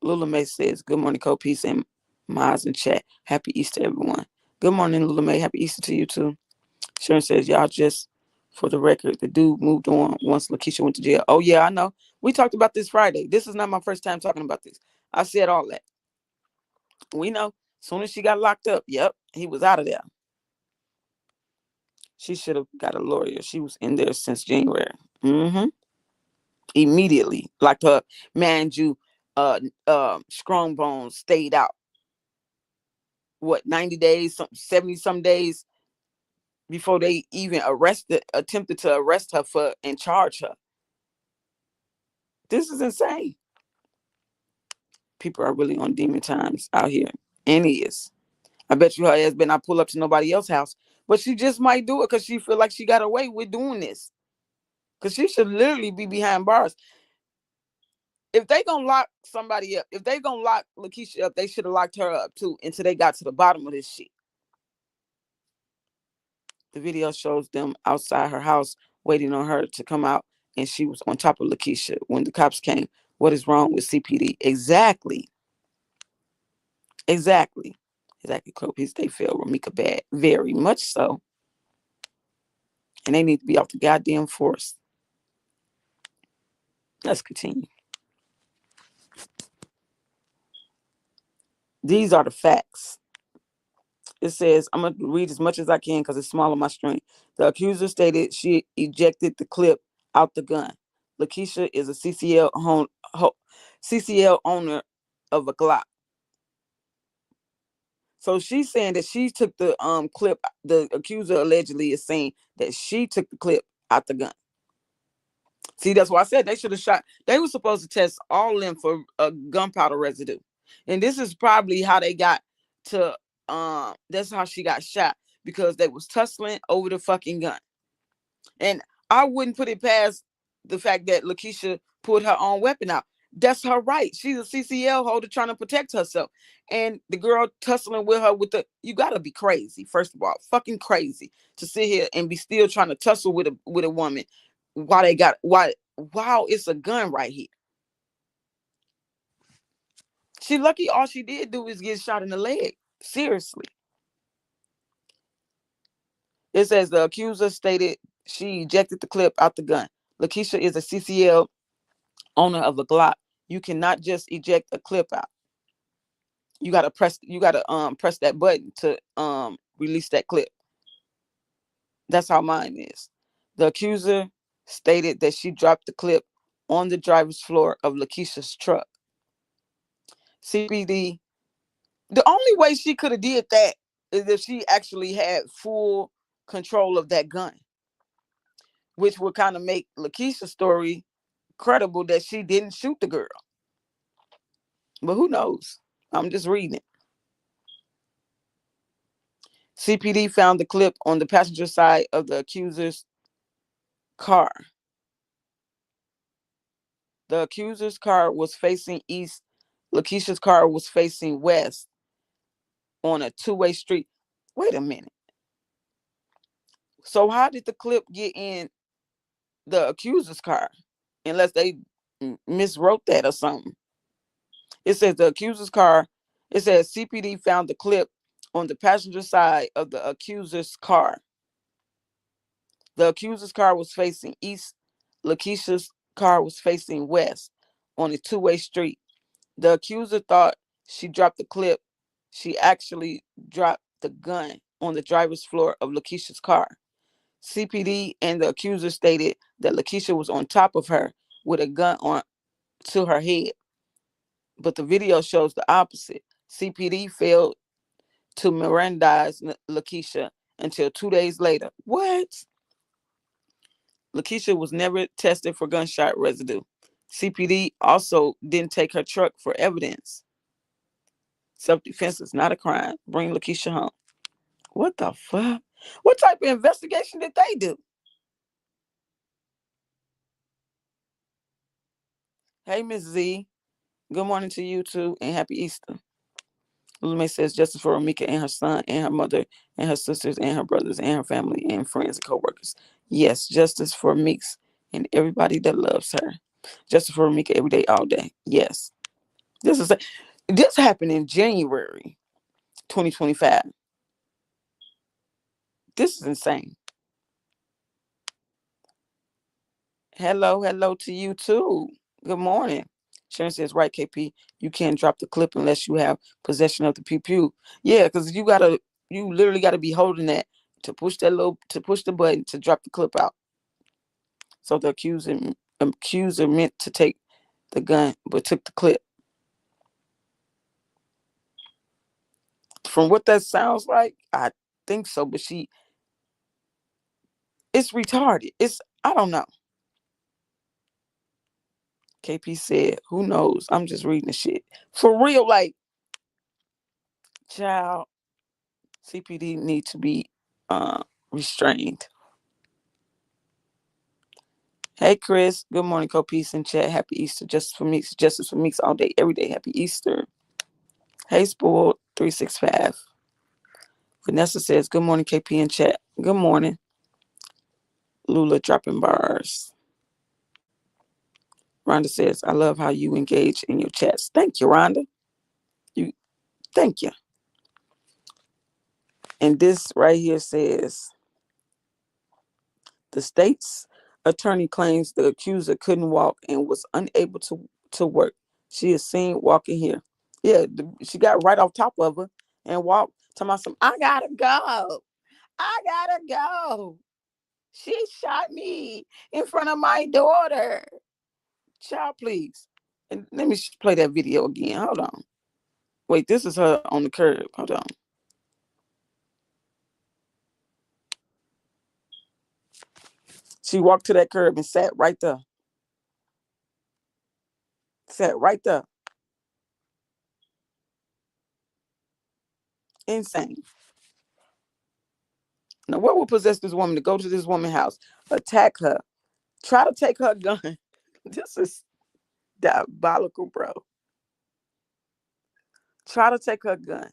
Lula May says, "Good morning, Co Peace and Miles in chat. Happy Easter, everyone." Good morning, Lula May. Happy Easter to you too. Sharon says, y'all just for the record, the dude moved on once Lakeisha went to jail. Oh yeah, I know. We talked about this Friday. This is not my first time talking about this. I said all that. We know. As soon as she got locked up, yep, he was out of there. She should have got a lawyer. She was in there since January. Mm-hmm. Immediately locked her up. Man, you strong bones stayed out. What, 90 days, 70 some days before they even attempted to arrest her for and charge her. This is insane. People are really on demon times out here. And he is. I bet you her ass better not pull up to nobody else's house. But she just might do it because she feel like she got away with doing this. Because she should literally be behind bars. If they gonna lock somebody up, if they gonna lock Lakeisha up, they should have locked her up too until they got to the bottom of this shit. The video shows them outside her house waiting on her to come out, and she was on top of Lakeisha when the cops came. What is wrong with CPD? Exactly. Exactly. Exactly, Copies. They feel Ramika bad. Very much so. And they need to be off the goddamn force. Let's continue. These are the facts. It says, I'm going to read as much as I can because it's small on my screen. The accuser stated she ejected the clip out the gun. Lakeisha is a CCL owner of a Glock. So she's saying that she took the clip. The accuser allegedly is saying that she took the clip out the gun. See, that's why I said they should have shot. They were supposed to test all of them for gunpowder residue. And this is probably how they got to, that's how she got shot, because they was tussling over the fucking gun. And I wouldn't put it past the fact that Lakeisha pulled her own weapon out. That's her right. She's a CCL holder trying to protect herself. And the girl tussling with her you gotta be crazy, first of all. Fucking crazy to sit here and be still trying to tussle with a woman while it's a gun right here. She lucky all she did do is get shot in the leg. Seriously. It says the accuser stated she ejected the clip out the gun. Lakeisha is a CCL owner of a Glock. You cannot just eject a clip out. You gotta press that button to release that clip. That's how mine is. The accuser stated that she dropped the clip on the driver's floor of Lakeisha's truck. CPD, the only way she could have did that is if she actually had full control of that gun, which would kind of make Lakeisha's story credible that she didn't shoot the girl. But who knows? I'm just reading it. CPD found the clip on the passenger side of the accuser's car. The accuser's car was facing east. Lakeisha's car was facing west on a two-way street. Wait a minute. So how did the clip get in the accuser's car? Unless they miswrote that or something. It says the accuser's car. It says CPD found the clip on the passenger side of the accuser's car. The accuser's car was facing east. Lakeisha's car was facing west on a two-way street. The accuser thought she dropped the clip. She actually dropped the gun on the driver's floor of Lakeisha's car. CPD and the accuser stated that Lakeisha was on top of her with a gun on to her head. But the video shows the opposite. CPD failed to Mirandize Lakeisha until 2 days later. What? Lakeisha was never tested for gunshot residue. CPD also didn't take her truck for evidence. Self-defense is not a crime. Bring Lakeisha home. What the fuck? What type of investigation did they do? Hey, Miss Z. Good morning to you too, and happy Easter. Lulume says justice for Ramika and her son and her mother and her sisters and her brothers and her family and friends and co-workers. Yes, justice for Meeks and everybody that loves her. Justice for Ramika every day, all day. Yes. This happened in January 2025. This is insane. Hello to you too. Good morning. Sharon says, right, KP, you can't drop the clip unless you have possession of the pew pew. Yeah, because you literally gotta be holding that to push the button to drop the clip out. So the accuser meant to take the gun, but took the clip. From what that sounds like, I think so, but it's retarded. I don't know. KP said, who knows? I'm just reading the shit. For real, like, child, CPD need to be restrained. Hey Chris, good morning, co-peace in chat. Happy Easter. Justice for Meeks all day, every day. Happy Easter. Hey Spoiled 365. Vanessa says, good morning, KP in chat. Good morning. Lula dropping bars. Rhonda says, I love how you engage in your chats. Thank you, Rhonda. You thank you. And this right here says, the state's attorney claims the accuser couldn't walk and was unable to work. She is seen walking here. Yeah, she got right off top of her and walked. Talking about some, I gotta go. I gotta go. She shot me in front of my daughter. Child, please. And let me play that video again. Hold on. Wait, this is her on the curb. Hold on. She walked to that curb and sat right there. Sat right there. Insane. Now, what would possess this woman to go to this woman's house, attack her, try to take her gun? This is diabolical, bro. Try to take her gun.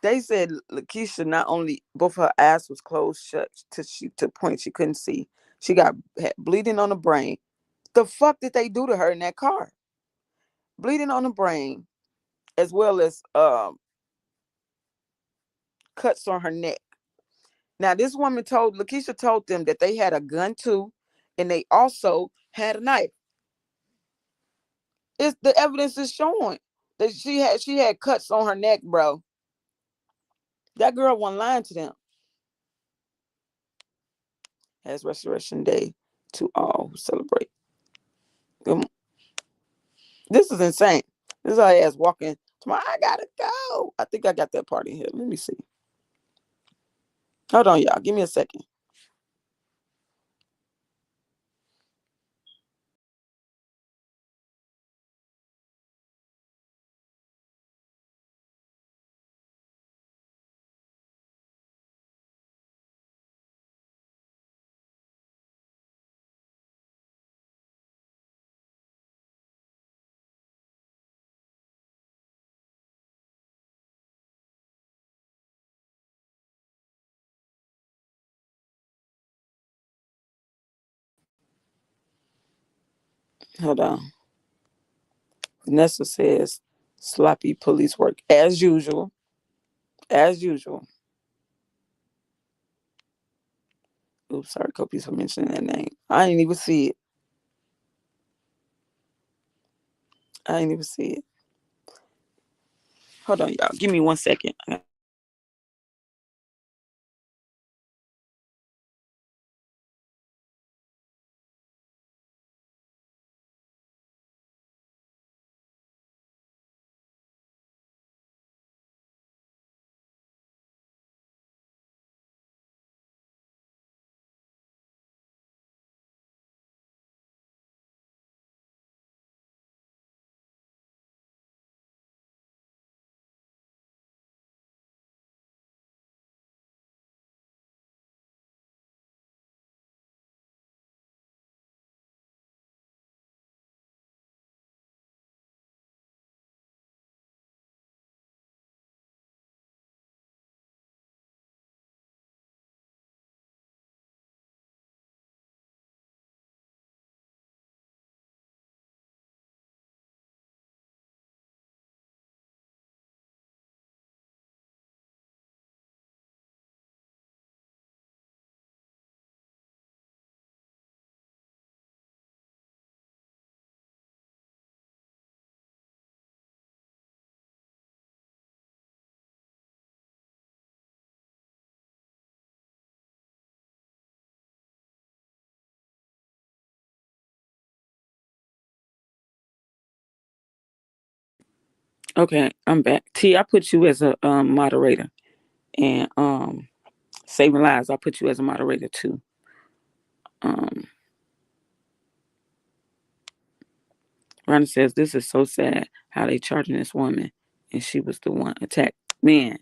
They said Lakeisha not only both her eyes was closed shut to point she couldn't see. She had bleeding on the brain. The fuck did they do to her in that car? Bleeding on the brain, as well as cuts on her neck. Now, this woman Lakeisha told them that they had a gun too, and they also had a knife. The evidence is showing that she had cuts on her neck, bro. That girl wasn't lying to them. Has Restoration Day to all who celebrate. This is insane. This is her ass walking. Tomorrow, I gotta go. I think I got that part in here. Let me see. Hold on, y'all. Give me a second. Hold on. Vanessa says sloppy police work as usual. As usual. Oops, sorry, Copies, for mentioning that name. I didn't even see it. I didn't even see it. Hold on, y'all. Give me 1 second. Okay, I'm back. T, I put you as a moderator, and saving lives. I put you as a moderator too. Um, Ronnie says this is so sad how they charging this woman, and she was the one attacked. Man,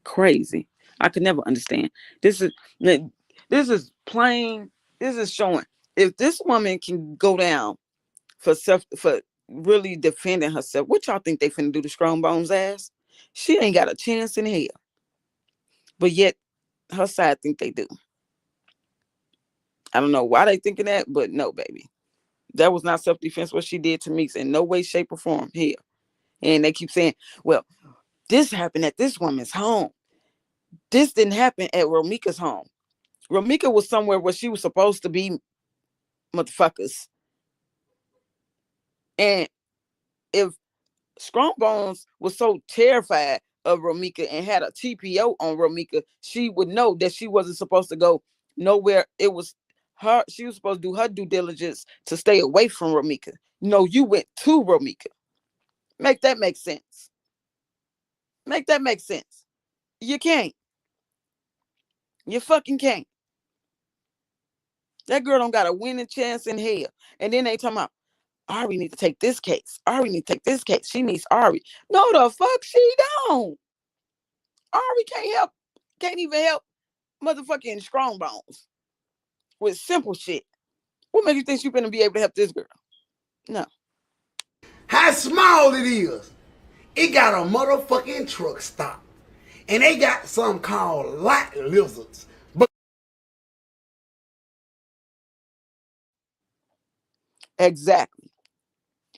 crazy. I could never understand. This is this is plain. This is showing if this woman can go down for really defending herself. What y'all think they finna do to Strong Bones ass? She ain't got a chance in hell. But yet her side think they do. I don't know why they thinking that, but no, baby. That was not self-defense what she did to Meeks in no way, shape, or form. Here. And they keep saying, well, this happened at this woman's home. This didn't happen at Romika's home. Romika was somewhere where she was supposed to be, motherfuckers. And if Strong Bones was so terrified of Romika and had a TPO on Romika, she would know that she wasn't supposed to go nowhere. It was her. She was supposed to do her due diligence to stay away from Romika. No, you went to Romika. Make that make sense. Make that make sense. You can't. You fucking can't. That girl don't got a winning chance in hell. And then they talking about Ari need to take this case. Ari need to take this case. She needs Ari. No, the fuck she don't. Ari can't even help motherfucking Strong Bones with simple shit. What makes you think she's gonna be able to help this girl? No. How small it is. It got a motherfucking truck stop. And they got something called light lizards. But Exactly.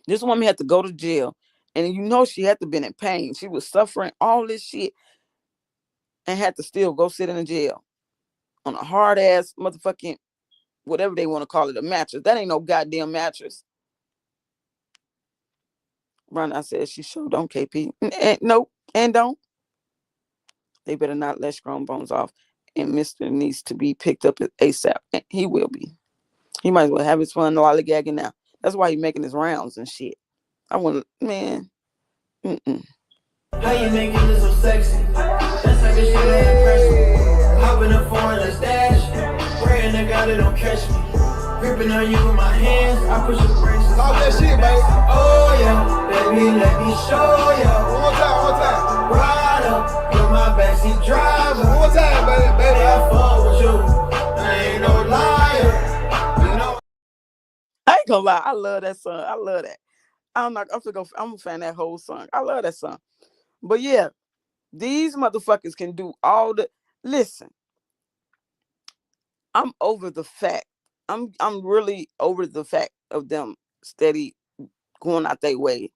This woman had to go to jail. And you know she had to been in pain. She was suffering all this shit and had to still go sit in a jail on a hard ass motherfucking whatever they want to call it, a mattress. That ain't no goddamn mattress. Ron, I said she sure don't, KP. And, nope, and don't. They better not let Strong Bones off. And Mr. needs to be picked up ASAP. And he will be. He might as well have his fun lollygagging now. That's why he's making his rounds and shit. I want to, man. Mm-mm. How you making it so sexy? That's like a shit that impress me. Hop in the foreign, let's dash. Praying to God they don't catch me. Gripping on you with my hands, I push the brakes. talk that shit, baby. Oh yeah, baby, let me show ya. One more time. Ride up, you're my backseat driver. One more time, baby. I fuck with you, I ain't no liar. You know. I ain't gonna lie. I love that song. I love that. I'm gonna fan that whole song. I love that song. But yeah, these motherfuckers can do all the listen. I'm over the fact. I'm really over the fact of them steady going out their way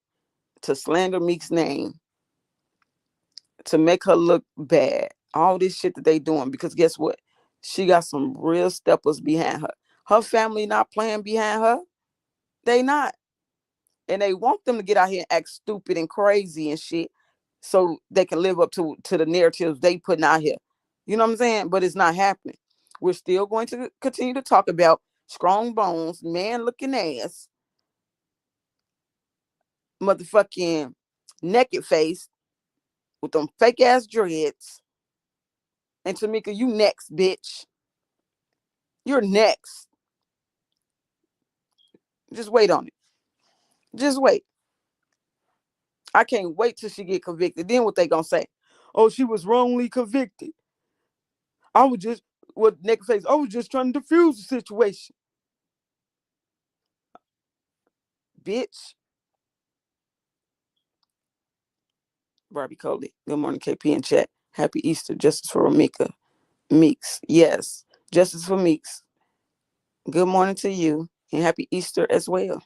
to slander Meek's name, to make her look bad. All this shit that they doing because guess what? She got some real steppers behind her. Her family not playing behind her. They not. And they want them to get out here and act stupid and crazy and shit so they can live up to the narratives they putting out here. You know what I'm saying? But it's not happening. We're still going to continue to talk about Strong Bones, man looking ass, motherfucking naked face with them fake ass dreads. And Tamika, you next, bitch. You're next. Just wait on it. Just wait. I can't wait till she get convicted. Then what they gonna say? Oh, she was wrongly convicted. I was just what naked face. I was just trying to defuse the situation, bitch. Barbie Coley. Good morning, KP in chat. Happy Easter. Justice for Ramika. Meeks. Yes. Justice for Meeks. Good morning to you. And happy Easter as well.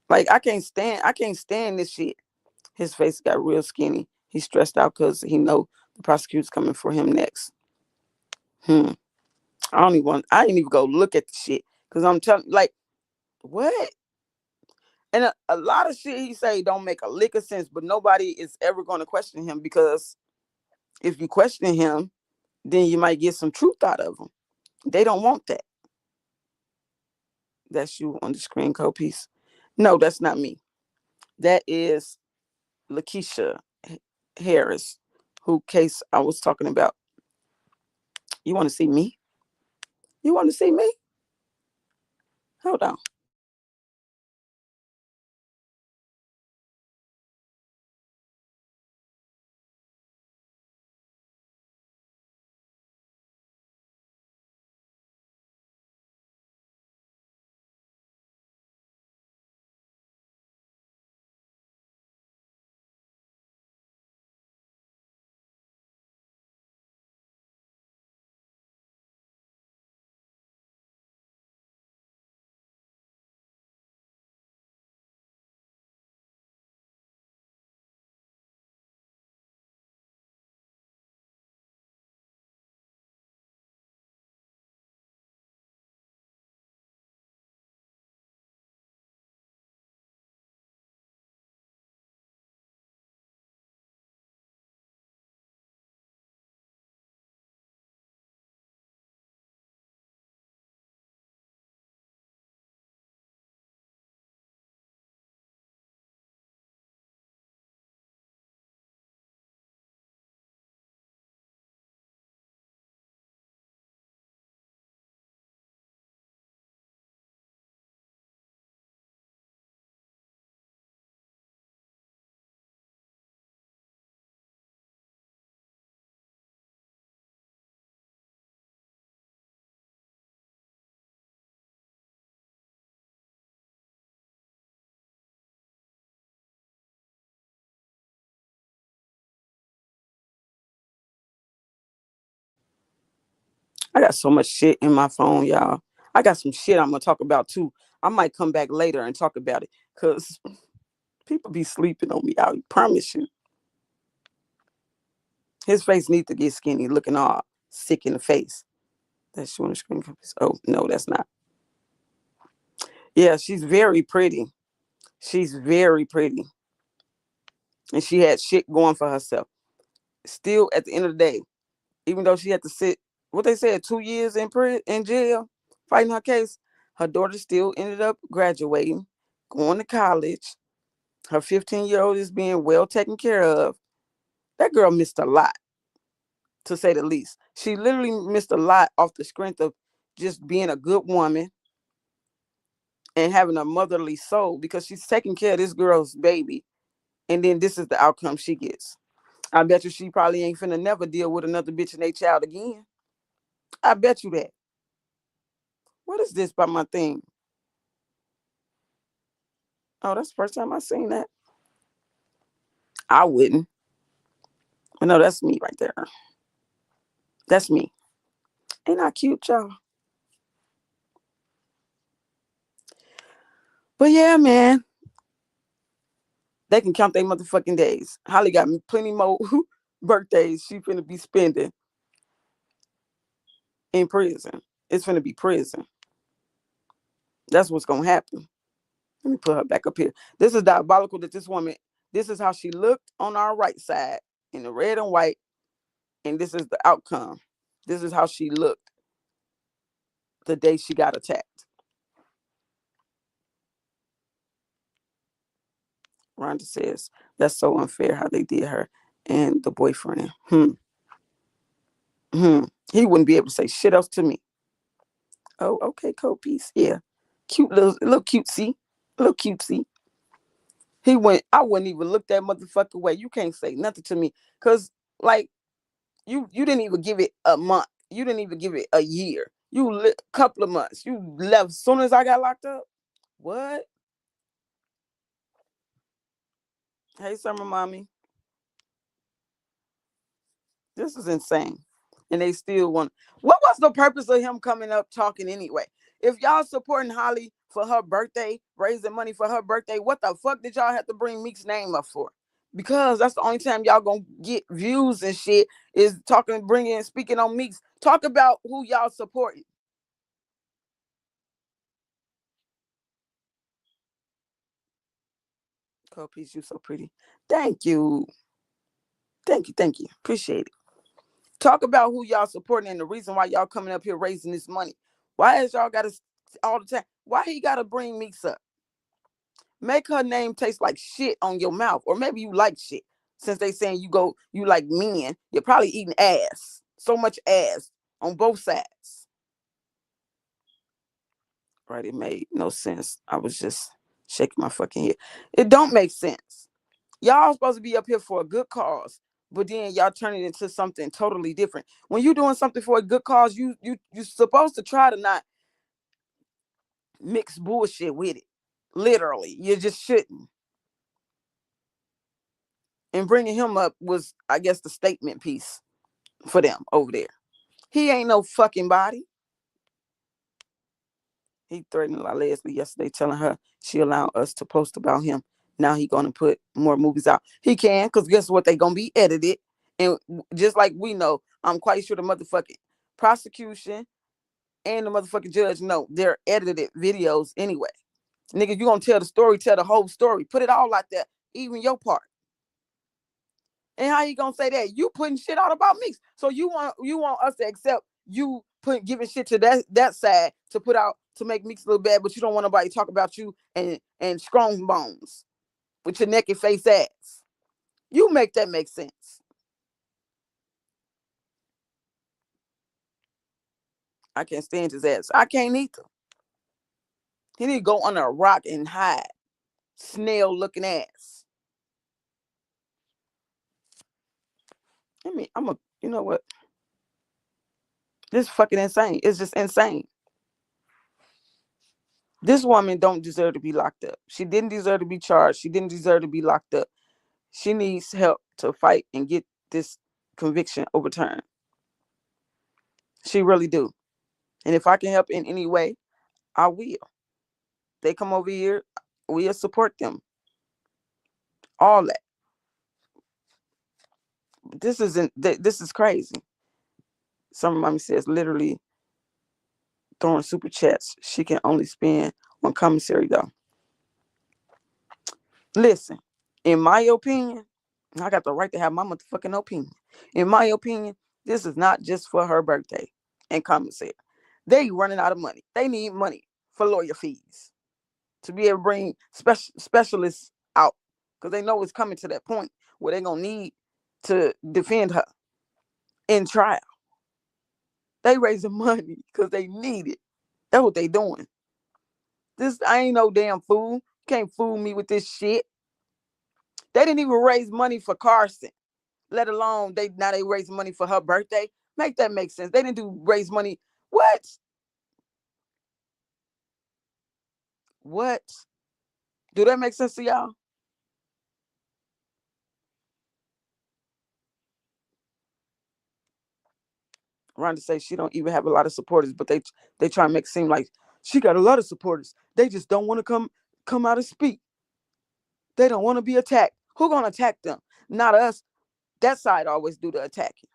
Like I can't stand this shit. His face got real skinny. He's stressed out because he know the prosecutor's coming for him next. I didn't even go look at the shit. Cause I'm telling like, what? And a lot of shit he say don't make a lick of sense, but nobody is ever gonna question him because if you question him, then you might get some truth out of him. They don't want that. That's you on the screen, co piece. No, that's not me. That is Lakeisha Harris, who case I was talking about. You want to see me? You want to see me? Hold on. I got so much shit in my phone, y'all. I got some shit I'm gonna talk about too. I might come back later and talk about it because people be sleeping on me. I promise you. His face needs to get skinny, looking all sick in the face. That's you on the screen. Oh no, that's not. Yeah, she's very pretty. She's very pretty, and she had shit going for herself. Still, at the end of the day, even though she had to sit, what they said, 2 years in jail, fighting her case, her daughter still ended up graduating, going to college. Her 15-year-old is being well taken care of. That girl missed a lot, to say the least. She literally missed a lot off the strength of just being a good woman and having a motherly soul because she's taking care of this girl's baby. And then this is the outcome she gets. I bet you she probably ain't finna never deal with another bitch and their child again. I bet you that. What is this by my thing? Oh, that's the first time I seen that. I wouldn't. But no, that's me right there. That's me. Ain't I cute, y'all? But yeah, man, they can count their motherfucking days. Holly got me plenty more birthdays she finna be spending in prison. It's finna be prison. That's what's gonna happen. Let me put her back up here. This is diabolical that this woman, this is how she looked on our right side in the red and white, and this is the outcome. This is how she looked the day she got attacked. Rhonda says, that's so unfair how they did her and the boyfriend. Hmm. He wouldn't be able to say shit else to me. Oh, okay, cold piece. Yeah. Cute little cutesy. Little cutesy. He went, I wouldn't even look that motherfucker away. You can't say nothing to me. Cause like you didn't even give it a month. You didn't even give it a year. Couple of months. You left as soon as I got locked up. What? Hey, summer mommy. This is insane. And they still want. What was the purpose of him coming up talking anyway? If y'all supporting Holly for her birthday, raising money for her birthday, what the fuck did y'all have to bring Meek's name up for? Because that's the only time y'all gonna get views and shit is talking, bringing, speaking on Meek's. Talk about who y'all supporting. Copies, you so pretty. Thank you. Thank you. Thank you. Appreciate it. Talk about who y'all supporting and the reason why y'all coming up here raising this money. Why is y'all got to all the time? Why he got to bring Meeks up? Make her name taste like shit on your mouth. Or maybe you like shit. Since they saying you like men, you're probably eating ass. So much ass on both sides. Right? It made no sense. I was just shaking my fucking head. It don't make sense. Y'all supposed to be up here for a good cause, but then y'all turn it into something totally different. When you doing something for a good cause, you supposed to try to not mix bullshit with it. Literally, you just shouldn't. And bringing him up was, I guess, the statement piece for them over there. He ain't no fucking body. He threatened La Leslie yesterday, telling her she allowed us to post about him. Now he gonna put more movies out. He can, because guess what? They gonna be edited. And just like we know, I'm quite sure the motherfucking prosecution and the motherfucking judge know they're edited videos anyway. Nigga, you gonna tell the story, tell the whole story. Put it all out there, even your part. And how you gonna say that? You putting shit out about me. So you want us to accept you giving shit to that side to put out to make Meeks look bad, but you don't want nobody to talk about you and strong bones with your naked face ass. You make that make sense. I can't stand his ass. I can't either. He need to go under a rock and hide. Snail looking ass. I mean, you know what? This is fucking insane. It's just insane. This woman don't deserve to be locked up. She didn't deserve to be charged. She didn't deserve to be locked up. She needs help to fight and get this conviction overturned. She really do. And if I can help in any way, I will. They come over here, we'll support them. All that. This is crazy. Some mommy says literally throwing super chats. She can only spend on commissary though. Listen, in my opinion, I got the right to have my motherfucking opinion. In my opinion, this is not just for her birthday and commissary. They running out of money. They need money for lawyer fees to be able to bring specialists out because they know it's coming to that point where they're going to need to defend her in trial. They raising money because they need it. That's what they doing. I ain't no damn fool. Can't fool me with this shit. They didn't even raise money for Carson, let alone they raise money for her birthday. Make that make sense. They didn't raise money. What? What? Do that make sense to y'all? Rhonda says she don't even have a lot of supporters, but they try to make it seem like she got a lot of supporters. They just don't want to come out and speak. They don't want to be attacked. Who gonna attack them? Not us. That side always do the attacking.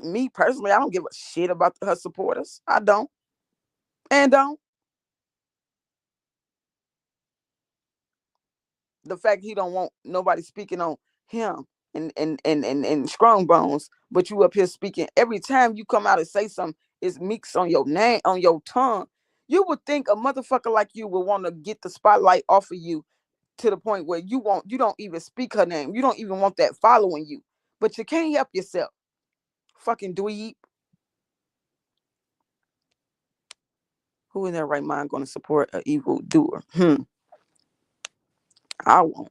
Me personally, I don't give a shit about her supporters. I don't. And don't. The fact he don't want nobody speaking on him and strong bones, but you up here speaking every time you come out and say something, it's Meeks on your name, on your tongue. You would think a motherfucker like you would want to get the spotlight off of you to the point where you don't even speak her name. You don't even want that following you. But you can't help yourself. Fucking dweeb. Who in their right mind going to support an evil doer? I won't.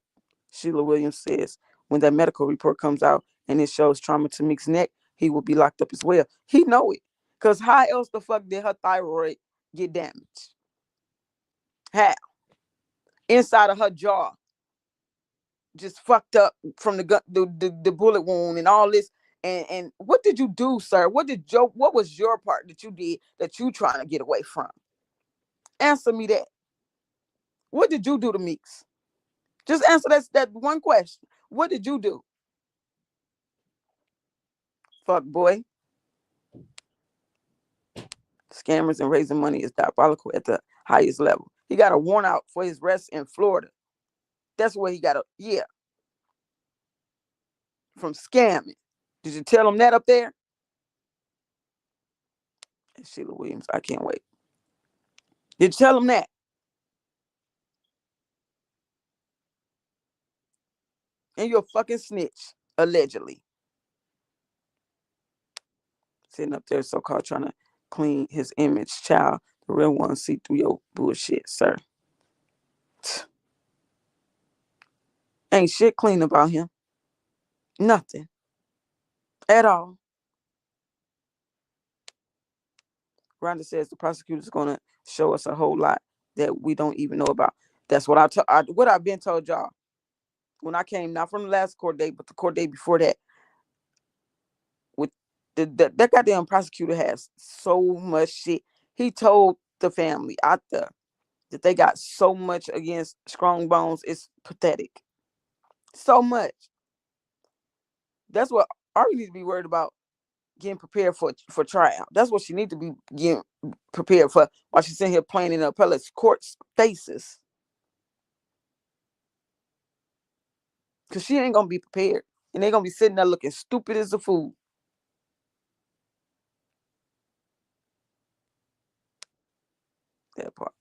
Sheila Williams says when that medical report comes out and it shows trauma to Meek's neck, he will be locked up as well. He know it. Because how else the fuck did her thyroid get damaged? How? Inside of her jaw. Just fucked up from the bullet wound and all this. And what did you do, sir? What was your part that you did that you trying to get away from? Answer me that. What did you do to Meeks? Just answer that one question. What did you do? Fuck boy. Scammers and raising money is diabolical at the highest level. He got a warrant out for his arrest in Florida. That's where he got from scamming. Did you tell him that up there? And Sheila Williams, I can't wait. Did you tell him that? And you're a fucking snitch, allegedly. Sitting up there, so called trying to clean his image, child. The real one see through your bullshit, sir. Ain't shit clean about him. Nothing. At all. Rhonda says the prosecutor's gonna show us a whole lot that we don't even know about. That's what what I've been told y'all. When I came, not from the last court date, but the court date before that, with that goddamn prosecutor has so much shit. He told the family out there that they got so much against Strong Bones. It's pathetic. So much. That's what Ari needs to be worried about, getting prepared for trial. That's what she needs to be getting prepared for while she's sitting here playing in the appellate court's faces. Because she ain't going to be prepared. And they're going to be sitting there looking stupid as a fool. That part.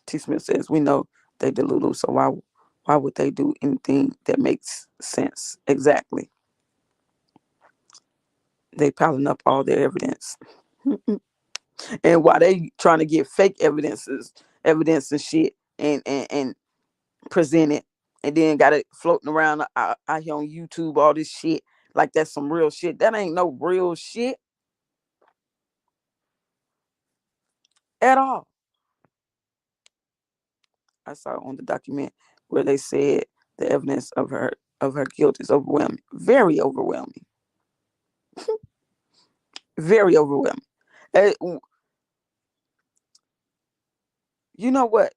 T. Smith says, we know they delulu, so why would they do anything that makes sense? Exactly. They piling up all their evidence. And while they trying to get fake evidence and shit and present it, and then got it floating around out here on YouTube, all this shit like that's some real shit. That ain't no real shit at all. I saw on the document where they said the evidence of her guilt is overwhelming, very overwhelming, very overwhelming. Uh, You know what?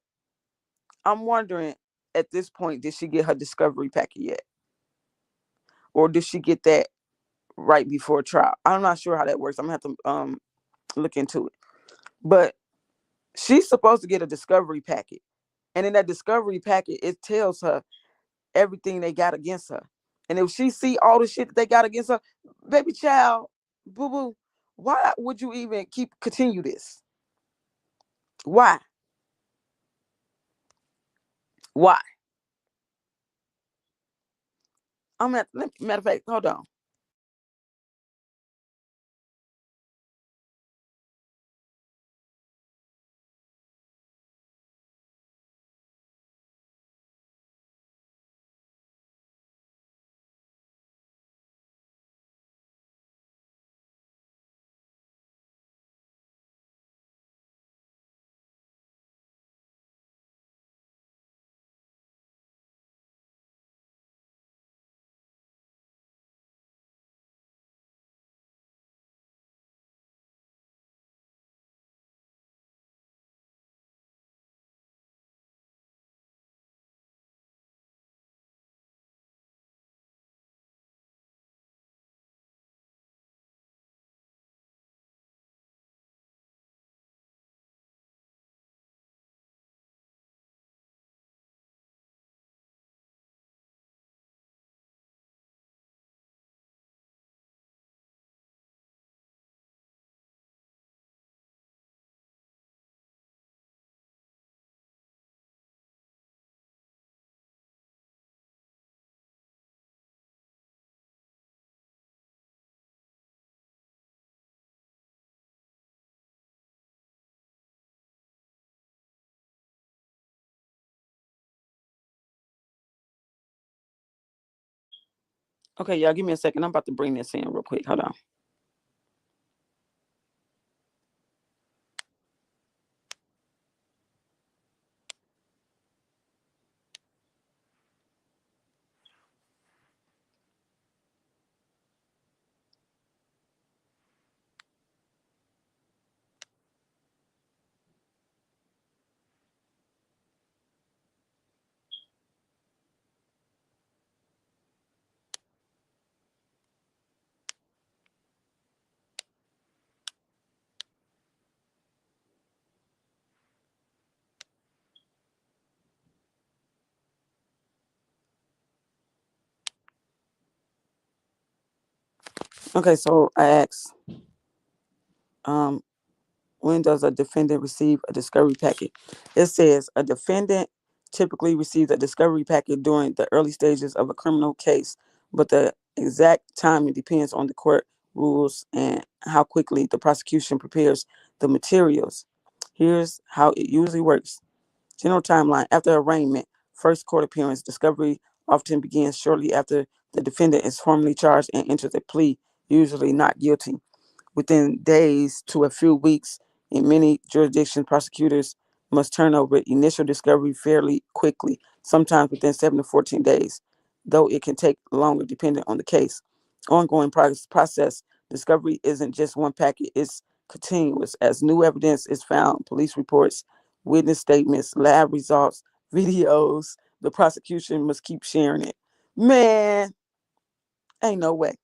I'm wondering at this point, did she get her discovery packet yet, or did she get that right before trial? I'm not sure how that works. I'm gonna have to look into it. But she's supposed to get a discovery packet, and in that discovery packet, it tells her everything they got against her. And if she see all the shit that they got against her, baby child, boo boo, why would you even continue this? Why? Why? Matter of fact, hold on. Okay, y'all, give me a second. I'm about to bring this in real quick. Hold on. Okay, so I asked, um, When does a defendant receive a discovery packet? It says a defendant typically receives a discovery packet during the early stages of a criminal case, but the exact timing depends on the court rules and how quickly the prosecution prepares the materials. Here's how it usually works. General timeline: after arraignment, first court appearance, discovery often begins shortly after the defendant is formally charged and enters a plea, usually not guilty. Within days to a few weeks, in many jurisdictions, prosecutors must turn over initial discovery fairly quickly, sometimes within 7 to 14 days, though it can take longer depending on the case. Ongoing process: discovery isn't just one packet, it's continuous. As new evidence is found, police reports, witness statements, lab results, videos, the prosecution must keep sharing it. Man, ain't no way.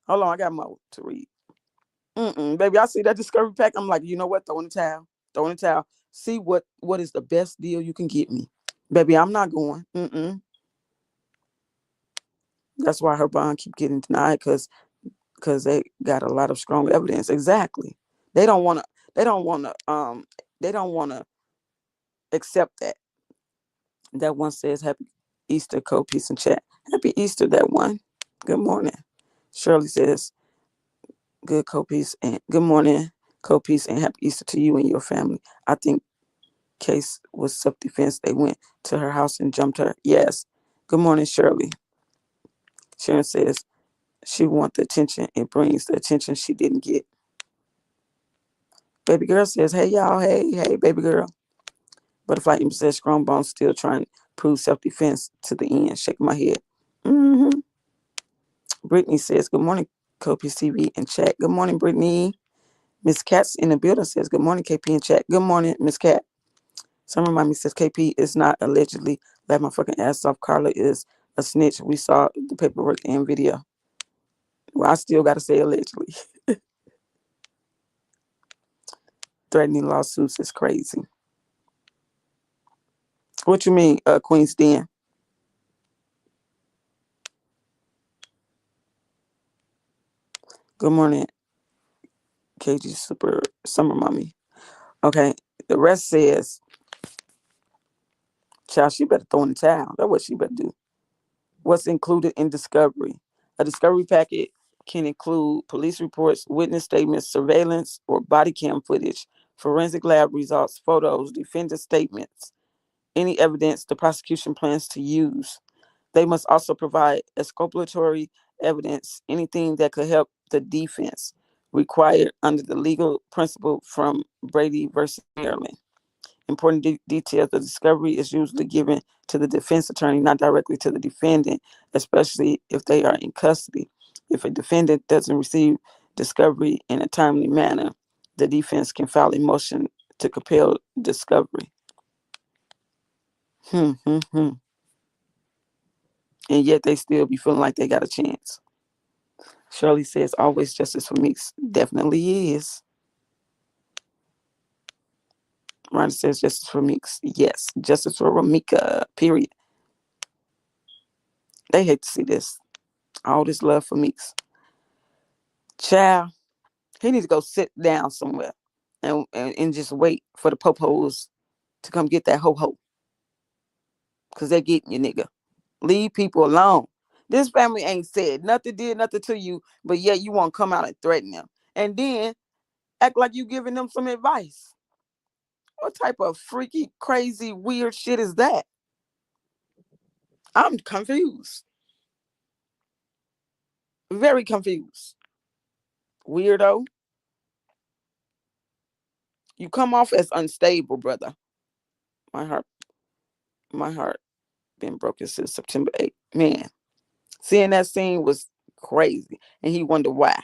Hold on, I got more to read. Baby, I see that discovery pack. I'm like, you know what? Throw in the towel. Throw in the towel. See what is the best deal you can get me. Baby, I'm not going. That's why her bond keep getting denied because they got a lot of strong evidence. Exactly. They don't want to. They don't want to. They don't want to accept that. That one says, "Happy Easter, co-peace and chat." Happy Easter, that one. Good morning. Shirley says, "Good co-peace and good morning, co-peace and happy Easter to you and your family. I think case was self-defense. They went to her house and jumped her." Yes. Good morning, Shirley. Sharon says she wants the attention. It brings the attention she didn't get. Baby girl says, "Hey y'all, hey, baby girl." Butterfly Imp says strong bones still trying to prove self-defense to the end. Shake my head. Brittany says, "Good morning, Copious TV and chat." Good morning, Brittany. Miss Cat's in the building says, "Good morning, KP and chat." Good morning, Miss Cat. Summer Mommy says KP is not allegedly let my fucking ass off. Carla is a snitch. We saw the paperwork and video. Well, I still gotta say allegedly. Threatening lawsuits is crazy. What you mean, Queen's Den? Good morning, KG Super Summer Mommy. Okay, the rest says, child, she better throw in the towel. That's what she better do. What's included in discovery? A discovery packet can include police reports, witness statements, surveillance or body cam footage, forensic lab results, photos, defendant statements, any evidence the prosecution plans to use. They must also provide exculpatory evidence, anything that could help the defense, required under the legal principle from Brady versus Maryland. Important details: the discovery is usually given to the defense attorney, not directly to the defendant, especially if they are in custody. If a defendant doesn't receive discovery in a timely manner, the defense can file a motion to compel discovery. Hmm, hmm, hmm. And yet they still be feeling like they got a chance. Shirley says, "Always justice for Meeks." Definitely is. Rhonda says, "Justice for Meeks." Yes, justice for Ramika, period. They hate to see this. All this love for Meeks. Child, he needs to go sit down somewhere and just wait for the popos to come get that ho-ho. Because they're getting you, nigga. Leave people alone. This family ain't said nothing, did nothing to you, but yet you want to come out and threaten them. And then act like you giving them some advice. What type of freaky, crazy, weird shit is that? I'm confused. Very confused. Weirdo. You come off as unstable, brother. My heart, my heart been broken since September 8th. Man, seeing that scene was crazy. And he wondered why.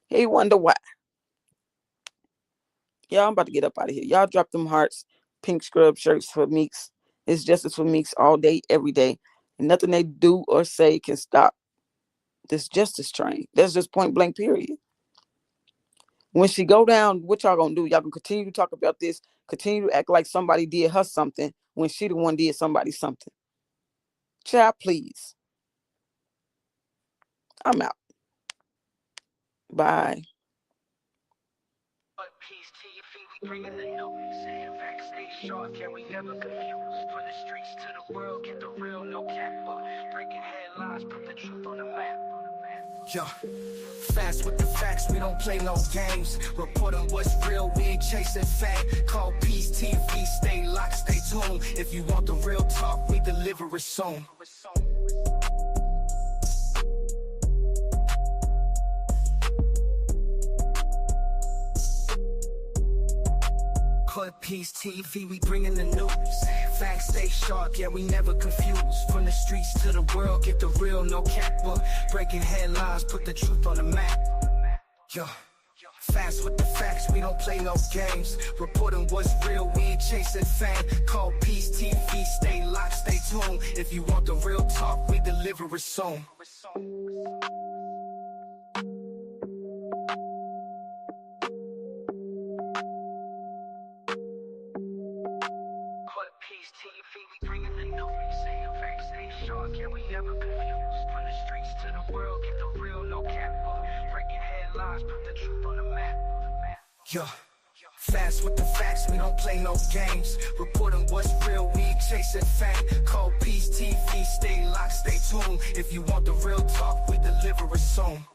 He wondered why. Y'all, I'm about to get up out of here. Y'all drop them hearts, pink scrub shirts for Meeks. It's justice for Meeks all day, every day. And nothing they do or say can stop this justice train. That's just point blank, period. When she go down, what y'all gonna do? Y'all gonna continue to talk about this, continue to act like somebody did her something when she the one did somebody something. Child, please. I'm out. Bye. Peace TV, we bringing the news. Facts stay sharp, yeah, we never confused. From the streets to the world, get the real, no cap. Breaking headlines, put the truth on the map. Yeah, fast with the facts, we don't play no games. Report on what's real, we ain't chasing fame. Call Peace TV, stay locked, stay tuned. If you want the real talk, we deliver it soon. Call Peace TV, we bringing the news. Facts stay sharp, yeah, we never confused. From the streets to the world, get the real, no cap. Breaking headlines, put the truth on the map. Yeah, fast with the facts, we don't play no games. Reporting what's real, we ain't chasing fame. Call Peace TV, stay locked, stay tuned. If you want the real talk, we deliver it soon. Peace TV, we bringing the news. Facts stay sharp, yeah, we never confused. From the streets to the world, get the real, no cap. Breaking headlines, put the truth on the map. Yeah, fast with the facts, we don't play no games. Reporting what's real, we ain't chasing fame. Call Peace TV, stay locked, stay tuned. If you want the real talk, we deliver it soon.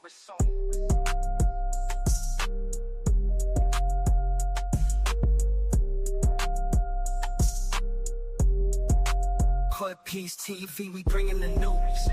Call Peace TV, we bringing the news.